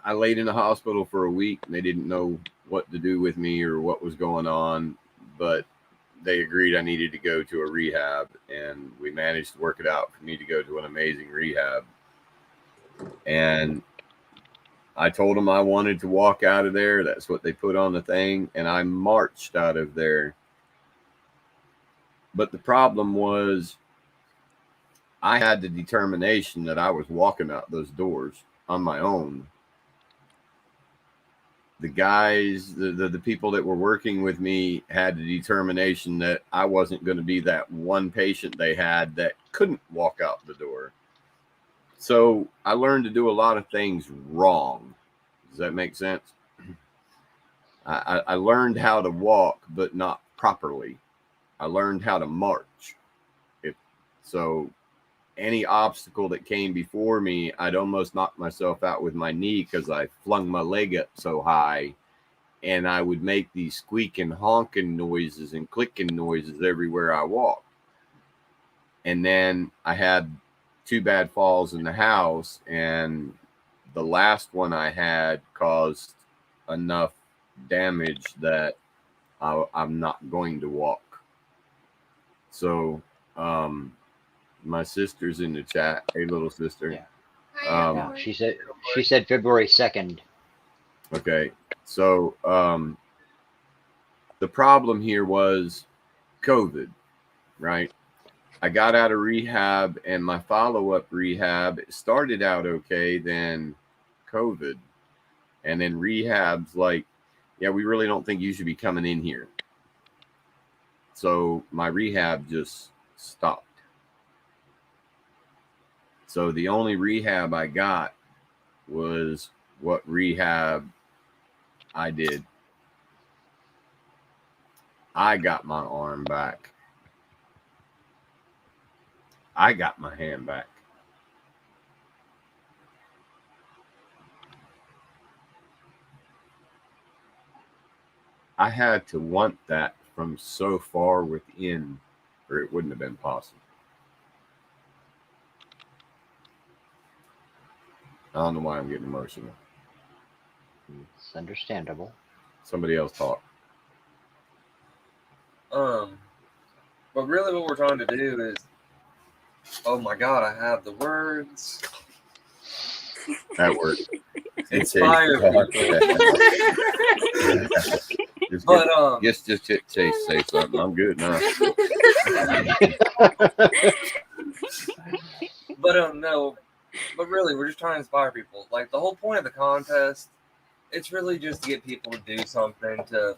I laid in the hospital for a week, and they didn't know what to do with me or what was going on, but they agreed I needed to go to a rehab, and we managed to work it out for me to go to an amazing rehab. And I told them I wanted to walk out of there. That's what they put on the thing, and I marched out of there. But the problem was I had the determination that I was walking out those doors on my own. the guys, the people that were working with me had the determination that I wasn't going to be that one patient they had that couldn't walk out the door. So I learned to do a lot of things wrong. Does that make sense? I learned how to walk, but not properly. I learned how to march. So any obstacle that came before me, I'd almost knock myself out with my knee because I flung my leg up so high, and I would make these squeaking, honking noises and clicking noises everywhere I walked. And then I had 2 bad falls in the house, and the last one I had caused enough damage that I'm not going to walk. So, my sister's in the chat. Hey, little sister. Yeah. Um, She said February 2nd. Okay. So, the problem here was COVID, right? I got out of rehab, and my follow-up rehab started out okay, then COVID. And then rehab's like, yeah, we really don't think you should be coming in here. So my rehab just stopped. So the only rehab I got was what rehab I did. I got my arm back. I got my hand back. I had to want that from so far within, or it wouldn't have been possible. I don't know why I'm getting emotional. It's understandable. Somebody else talk. But really what we're trying to do is, oh my God, I have the words. That word. Inspire But just hit Chase, say something. I'm good now. But no, but really we're just trying to inspire people. Like the whole point of the contest, it's really just to get people to do something to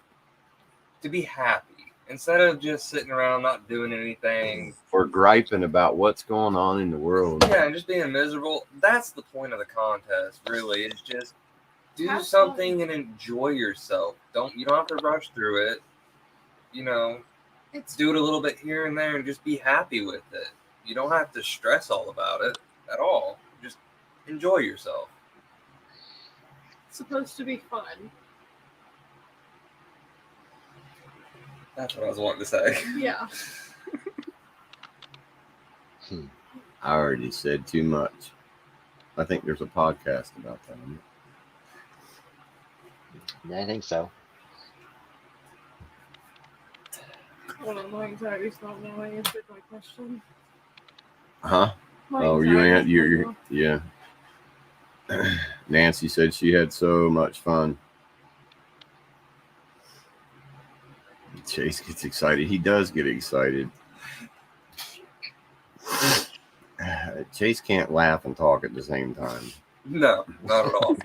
be happy instead of just sitting around not doing anything Or griping about what's going on in the world. Yeah, and just being miserable. That's the point of the contest, really. Is just do Have something and enjoy yourself. You don't have to rush through it. You know, It's do it a little bit here and there and just be happy with it. You don't have to stress all about it at all. Just enjoy yourself. supposed to be fun. That's what I was wanting to say. Yeah. I already said too much. I think there's a podcast about that. I think so. Hold on, my anxiety's not now. I answered my question. Huh? My Oh, you ain't. anxiety's You're. not Yeah. Nancy said she had so much fun. Chase gets excited. He does get excited. Chase can't laugh and talk at the same time. No, not at all.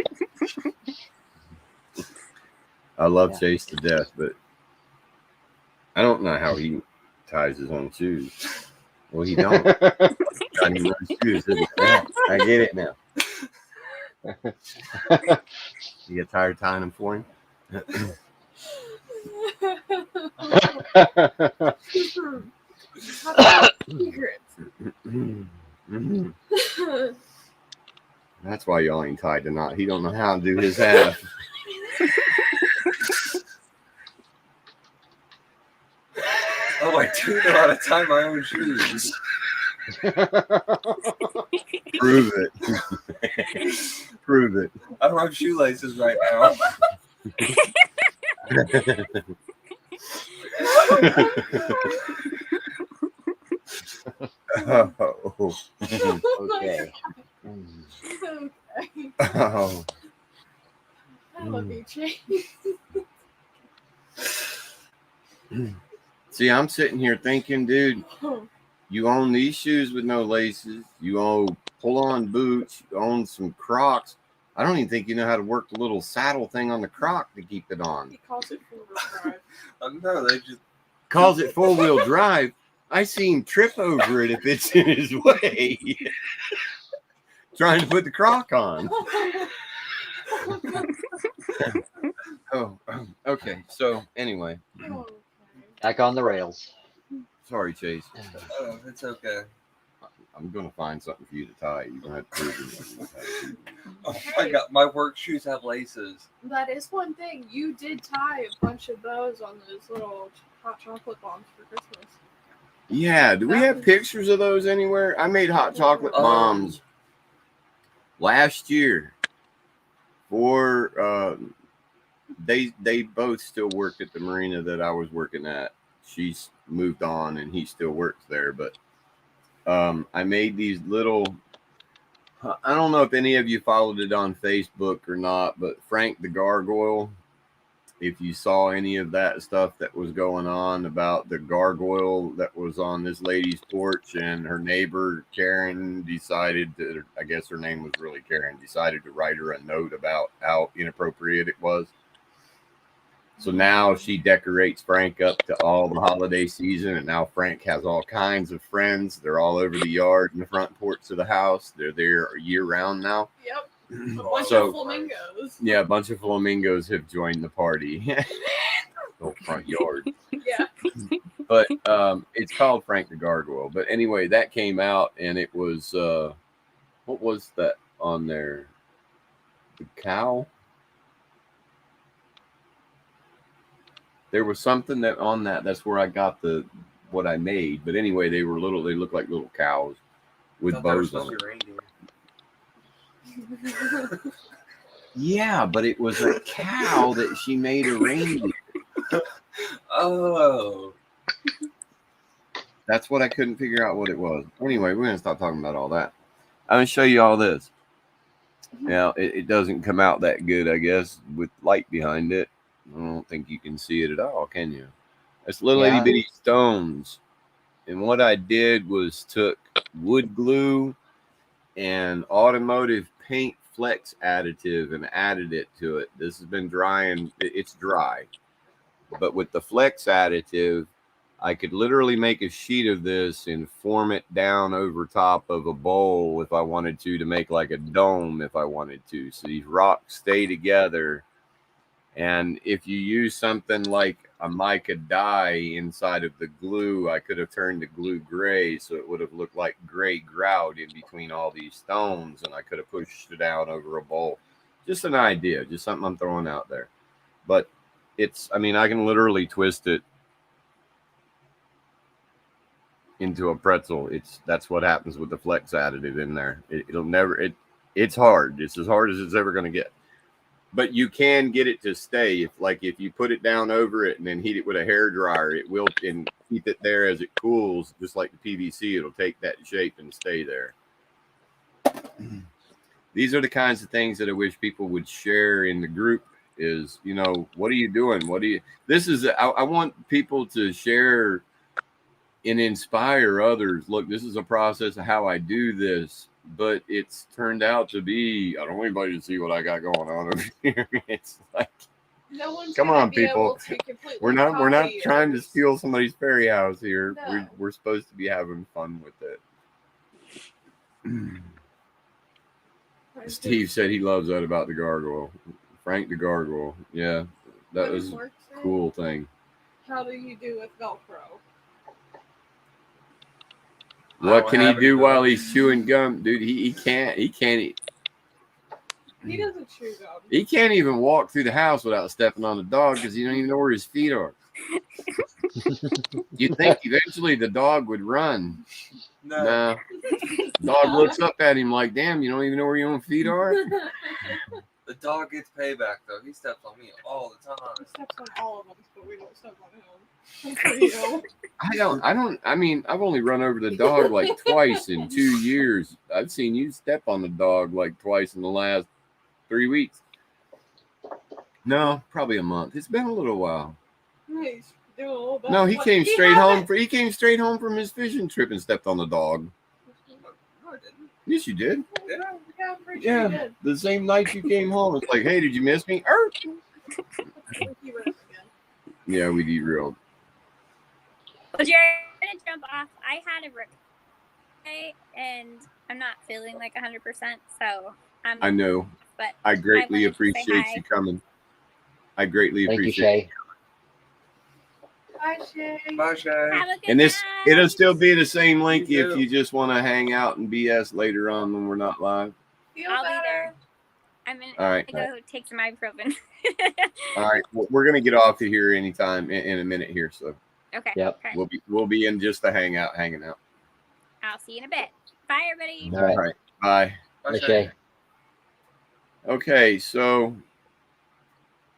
I love Yeah. Chase to death, but I don't know how he ties his own shoes. Well, he don't. Got his own shoes. Yeah, I get it now. You get tired tying them for him? Secrets. That's why y'all ain't tied to knot. He don't know how to do his half. Oh, I do know how to tie my own shoes. Prove it. Prove it. I don't have shoelaces right now. Oh. Okay. Okay. Oh. I love you, Chase. See, I'm sitting here thinking, dude, you own these shoes with no laces. You own pull-on boots. You own some Crocs. I don't even think you know how to work the little saddle thing on the croc to keep it on. He calls it four-wheel drive. No, they just Calls it 4-wheel drive. I seen trip over it if it's in his way. Trying to put the croc on. Oh, okay. So anyway, Okay. Back on the rails. sorry, Chase. oh, it's okay. I'm gonna find something for you to tie. You're gonna have to prove it. Oh my god, my work shoes have laces. That is one thing. You did tie a bunch of bows on those little hot chocolate bombs for Christmas. Yeah, do we have pictures of those anywhere? I made hot chocolate bombs last year for they both still work at the marina that I was working at. She's moved on and he still works there, but I made these little, I don't know if any of you followed it on Facebook or not, but Frank the Gargoyle, if you saw any of that stuff that was going on about the gargoyle that was on this lady's porch, and her neighbor Karen decided to, I guess her name was really Karen, decided to write her a note about how inappropriate it was. So now she decorates Frank up to all the holiday season, and now Frank has all kinds of friends. They're all over the yard and the front porch of the house. They're there year round now. Yep. A bunch So- of flamingos. Yeah, a bunch of flamingos have joined the party. Oh, front yard. Yeah. But it's called Frank the Gargoyle. But anyway, that came out, and it was what was that on there? The cow. There was something that on that. That's where I got what I made. But anyway, they were little. They looked like little cows with Thought they were bows supposed on to it. be reindeer. Yeah, but it was a cow that she made a reindeer. Oh, That's what I couldn't figure out what it was. Anyway, we're gonna stop talking about all that. I'm gonna show you all this. Now it doesn't come out that good, I guess, with light behind it. I don't think you can see it at all, can you? It's little Yeah. itty bitty stones. And what I did was took wood glue and automotive paint flex additive and added it to it. This has been drying. It's dry. But with the flex additive, I could literally make a sheet of this and form it down over top of a bowl if I wanted to make like a dome if I wanted to. So these rocks stay together. And if you use something like a mica dye inside of the glue, I could have turned the glue gray, so it would have looked like gray grout in between all these stones, and I could have pushed it down over a bowl. Just an idea, just something I'm throwing out there. But it's, I mean, I can literally twist it into a pretzel. That's what happens with the flex additive in there. It's hard. It's as hard as it's ever going to get. But you can get it to stay if you put it down over it and then heat it with a hair dryer, it will, and keep it there as it cools, just like the PVC. It'll take that shape and stay there. These are the kinds of things that I wish people would share in the group. Is, what are you doing? I want people to share and inspire others. Look, this is a process of how I do this. But it's turned out to be, I don't want anybody to see what I got going on over here. It's like, No one's come gonna on, be people. able to completely we're not copy trying to yours. steal somebody's fairy house here. No. We're supposed to be having fun with it. Steve said he loves that about the gargoyle. Frank the Gargoyle. Yeah, that What was did a Mark say? cool thing. How do you do with Velcro? What can he have do any while gum. he's chewing gum? Dude, he can't He doesn't chew gum. he can't even walk through the house without stepping on the dog because he don't even know where his feet are. You'd think eventually the dog would run. no. Nah. Dog looks up at him like, damn, you don't even know where your own feet are? The dog gets payback though. He steps on me all the He time. steps on all of us, but we don't step on him. For you. I mean, I've only run over the dog like twice in 2 years. I've seen you step on the dog like twice in the last 3 weeks. No, probably a month. It's been a little while. He's doing a little bit. No, he What- came straight hasn't- home. He came straight home from his fishing trip and stepped on the dog. No, I didn't. Yes, you did. Did I? Yeah, I'm pretty sure you Yeah, did. the same night you came home. It's like, hey, did you miss me? I think you wrote it again. Yeah, we derailed. Well, Jerry, I'm gonna jump off. I had a birthday, and I'm not feeling like 100%. So I know. but I greatly wanted to say appreciate hi. you coming. I greatly Thank you, appreciate Shay. Bye, Shay. Bye, Shay. Have a good And this, night. it'll still be the same link You if too. you just want to hang out and BS later on when we're not live. Feel I'll be better. there. I'm gonna All right. go take some ibuprofen. All right. Well, we're gonna get off of here anytime in a minute here, so Okay. Yep. Okay. we'll be in just a hanging out. I'll see you in a bit. Bye, everybody. All right. Bye. Bye, Bye, Shay. Shay. Okay, so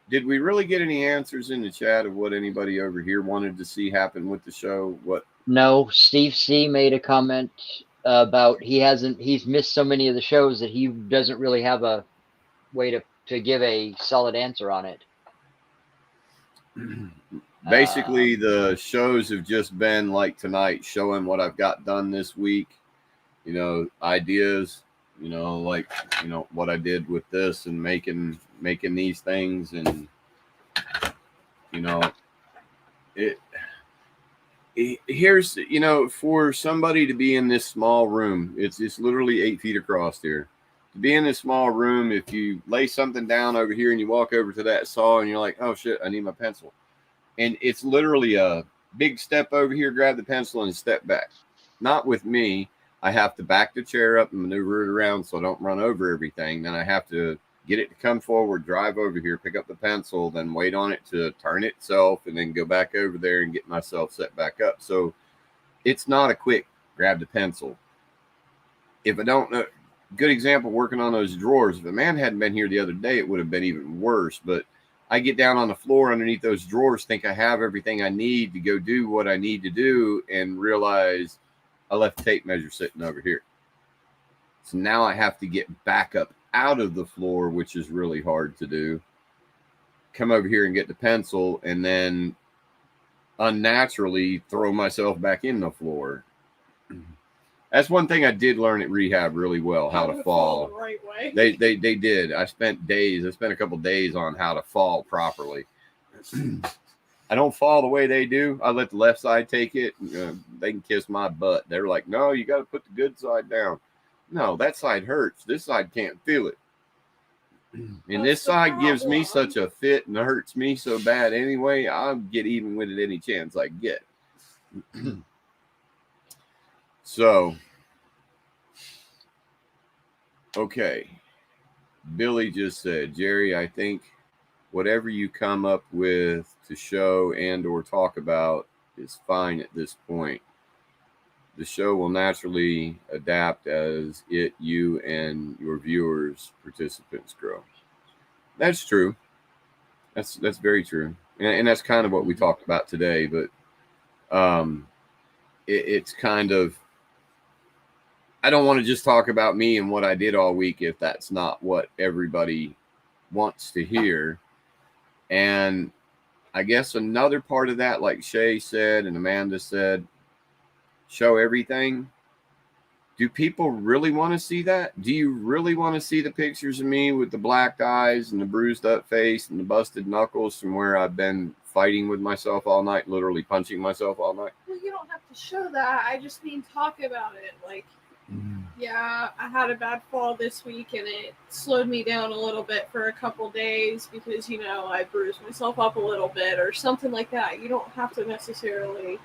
did we really get any answers in the chat of what anybody over here wanted to see happen with the show? What? No, Steve C made a comment about he's missed so many of the shows that he doesn't really have a way to give a solid answer on it. Basically, the shows have just been like tonight, showing what I've got done this week. You know, ideas. You know, like what I did with this and making these things, and here's for somebody to be in this small room, it's literally 8 feet across here. To be in this small room, if you lay something down over here and you walk over to that saw and you're like, oh shit, I need my pencil, and it's literally a big step over here, grab the pencil and step back. Not with me. I have to back the chair up and maneuver it around so I don't run over everything. Then I have to get it to come forward, drive over here, pick up the pencil, then wait on it to turn itself, and then go back over there and get myself set back up. So it's not a quick grab the pencil. If I don't know, good example, working on those drawers. If a man hadn't been here the other day, it would have been even worse. But I get down on the floor underneath those drawers, think I have everything I need to go do what I need to do, and realize I left the tape measure sitting over here. So now I have to get back up out of the floor, which is really hard to do. Come over here and get the pencil, and then unnaturally throw myself back in the floor. That's one thing I did learn at rehab really well, how to fall. The right way. They did. I spent a couple days on how to fall properly. I don't fall the way they do. I let the left side take it. They can kiss my butt. They're like, no, you got to put the good side down. No, that side hurts. This side can't feel it. And this side gives me such a fit and hurts me so bad anyway, I'll get even with it any chance I get. So, okay. Billy just said, Jerry, I think whatever you come up with to show and or talk about is fine at this point. The show will naturally adapt as you and your viewers, participants grow. That's true. That's very true. And that's kind of what we talked about today, but it's kind of, I don't want to just talk about me and what I did all week if that's not what everybody wants to hear. And I guess another part of that, like Shay said and Amanda said, show everything. Do people really want to see that? Do you really want to see the pictures of me with the black eyes and the bruised up face and the busted knuckles from where I've been fighting with myself all night, literally punching myself all night? Well, you don't have to show that. I just mean talk about it. Like, yeah, I had a bad fall this week and it slowed me down a little bit for a couple days because, I bruised myself up a little bit or something like that. You don't have to necessarily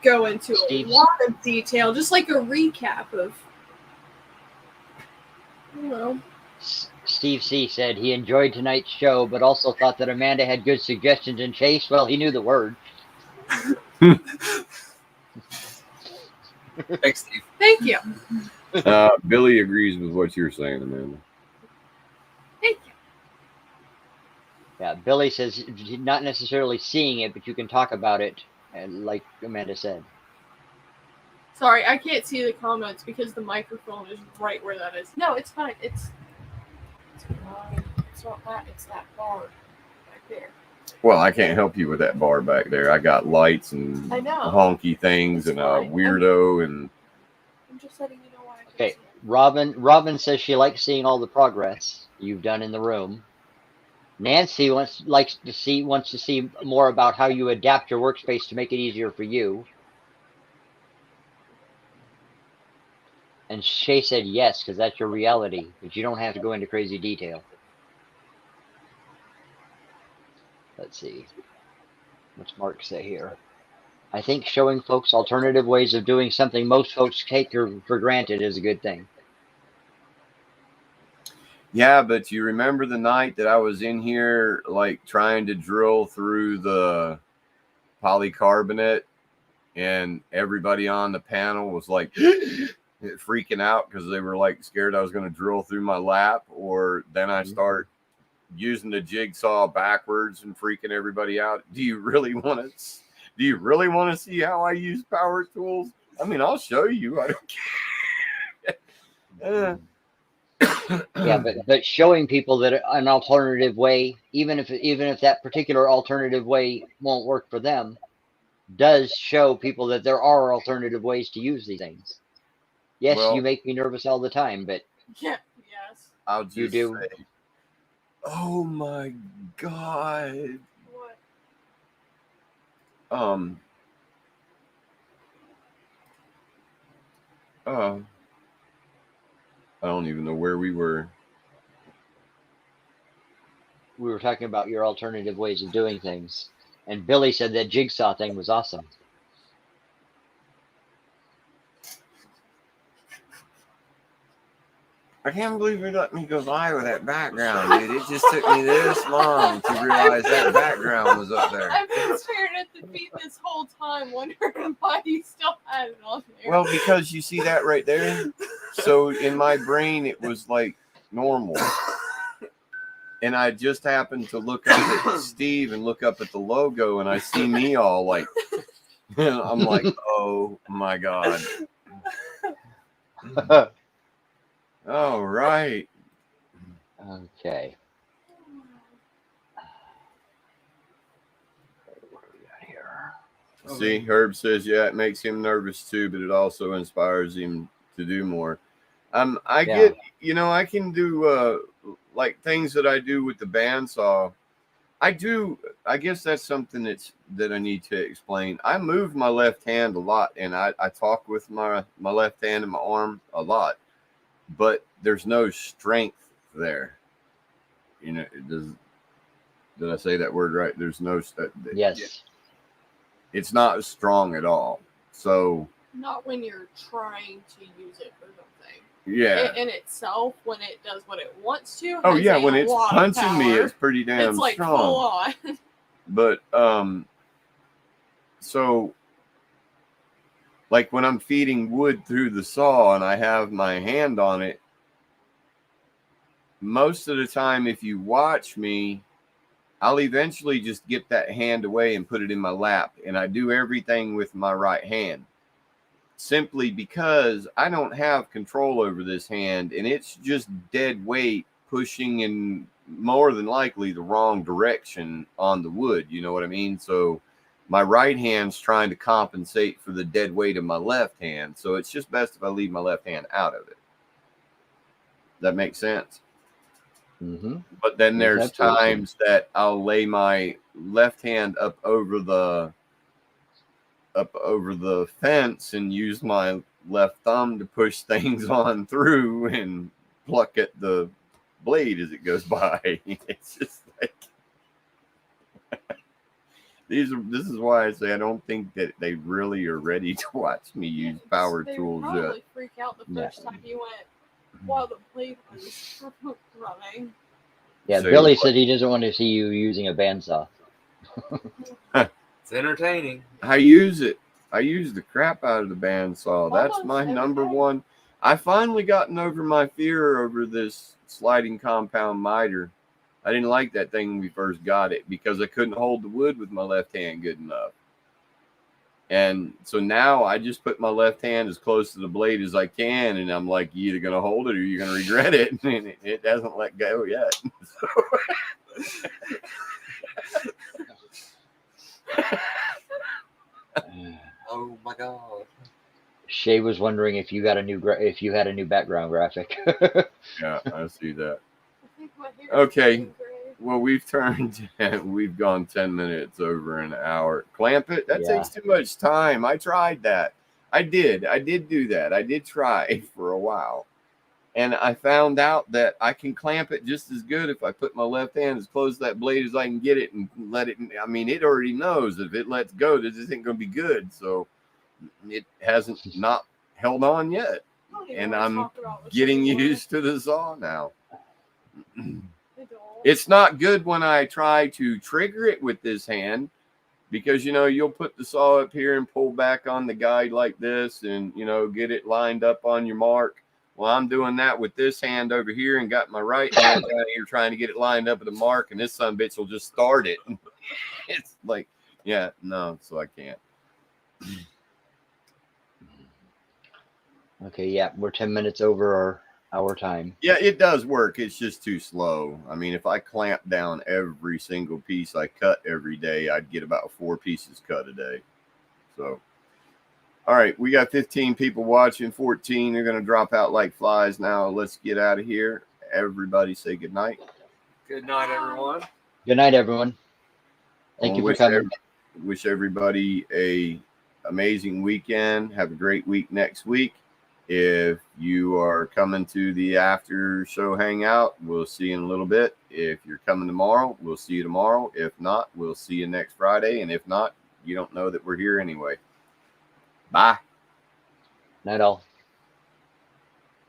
go into a lot of detail, just like a recap of, Steve C said he enjoyed tonight's show, but also thought that Amanda had good suggestions. And Chase, well, he knew the word. Thanks, Steve. Thank you. Billy agrees with what you're saying, Amanda. Thank you. Yeah, Billy says not necessarily seeing it, but you can talk about it, and like Amanda said. Sorry, I can't see the comments because the microphone is right where that is. No, it's fine. It's fine. It's not that. It's that bar back there. Well, I can't help you with that bar back there. I got lights and I know. honky things It's and a fine. weirdo and I'm just letting you know why. I Okay, couldn't see it. Robin says she likes seeing all the progress you've done in the room. Nancy wants to see more about how you adapt your workspace to make it easier for you. And Shay said yes, because that's your reality, but you don't have to go into crazy detail. Let's see. What's Mark say here? I think showing folks alternative ways of doing something most folks take for granted is a good thing. Yeah, but you remember the night that I was in here, like trying to drill through the polycarbonate, and everybody on the panel was like freaking out because they were like scared I was going to drill through my lap, or then I start using the jigsaw backwards and freaking everybody out. Do you really want to see how I use power tools? I mean, I'll show you. I don't care. Yeah, but showing people that an alternative way, even if that particular alternative way won't work for them, does show people that there are alternative ways to use these things. Yes, Well, you make me nervous all the time, but Yeah. Yes. I'll just you do. say, oh my God. What? I don't even know where we were. We were talking about your alternative ways of doing things, and Billy said that jigsaw thing was awesome. I can't believe you let me go by with that background, dude. It just took me this long to realize that background was up there. I've been staring at the feet this whole time, wondering why you still had it on there. Well, because you see that right there. So in my brain, it was like normal. And I just happened to look up at Steve and look up at the logo, and I see me all like, I'm like, oh my God. All right. Okay. What do we got here? See, Herb says, yeah, it makes him nervous too, but it also inspires him to do more. I get, I can do like things that I do with the bandsaw. I guess that's something that I need to explain. I move my left hand a lot, and I talk with my left hand and my arm a lot, but there's no strength there. Did I say that word right? There's no Yes. It's not strong at all. So Not when you're trying to use it for something. yeah. In itself, when it does what it wants to. Oh has yeah, a when it's lot of punching me, power. it's pretty damn It's like strong. full on. But so like when I'm feeding wood through the saw and I have my hand on it, most of the time, if you watch me, I'll eventually just get that hand away and put it in my lap, and I do everything with my right hand, simply because I don't have control over this hand, and it's just dead weight pushing in more than likely the wrong direction on the wood. You know what I mean? So my right hand's trying to compensate for the dead weight of my left hand. So it's just best if I leave my left hand out of it. That makes sense? Mm-hmm. But then Makes there's absolute times that I'll lay my left hand up over the fence and use my left thumb to push things on through and pluck at the blade as it goes by. It's just like this is why I say I don't think that they really are ready to watch me use power They tools would yet. probably freak out the first time you went while the blade was running. Yeah, Say Billy what? said he doesn't want to see you using a bandsaw. It's entertaining. I use it. I use the crap out of the bandsaw. That's Almost my every number day. one. I finally gotten over my fear over this sliding compound miter. I didn't like that thing when we first got it because I couldn't hold the wood with my left hand good enough. And so now I just put my left hand as close to the blade as I can, and I'm like, you're either going to hold it or you're going to regret it. And it hasn't let go yet. Oh my god. Shay was wondering if you got a new if you had a new background graphic. Yeah, I see that. I think my hair is Okay. getting gray. Well, we've gone 10 minutes over an hour. Clamp it? That Yeah. takes too much time. I tried that. I did do that. I did try for a while. And I found out that I can clamp it just as good if I put my left hand as close to that blade as I can get it and let it. I mean, it already knows if it lets go, this isn't going to be good. So it hasn't not held on yet. I don't even And wanna I'm talk about this getting anymore. used to the saw now. I don't. It's not good when I try to trigger it with this hand because, you know, you'll put the saw up here and pull back on the guide like this and, you know, get it lined up on your mark. Well, I'm doing that with this hand over here and got my right hand down here trying to get it lined up at the mark, and this son bitch will just start it. It's like, yeah, no, so I can't. Okay, yeah, we're 10 minutes over our time. Yeah, it does work. It's just too slow. I mean, if I clamp down every single piece I cut every day, I'd get about 4 pieces cut a day. So, all right, we got 15 people watching, 14. They're going to drop out like flies now. Let's get out of here. Everybody say good night. Good night, everyone. Good night, everyone. Thank you for coming. Wish everybody a amazing weekend. Have a great week next week. If you are coming to the after show hangout, we'll see you in a little bit. If you're coming tomorrow, we'll see you tomorrow. If not, we'll see you next Friday. And if not, you don't know that we're here anyway. Bye. Night all.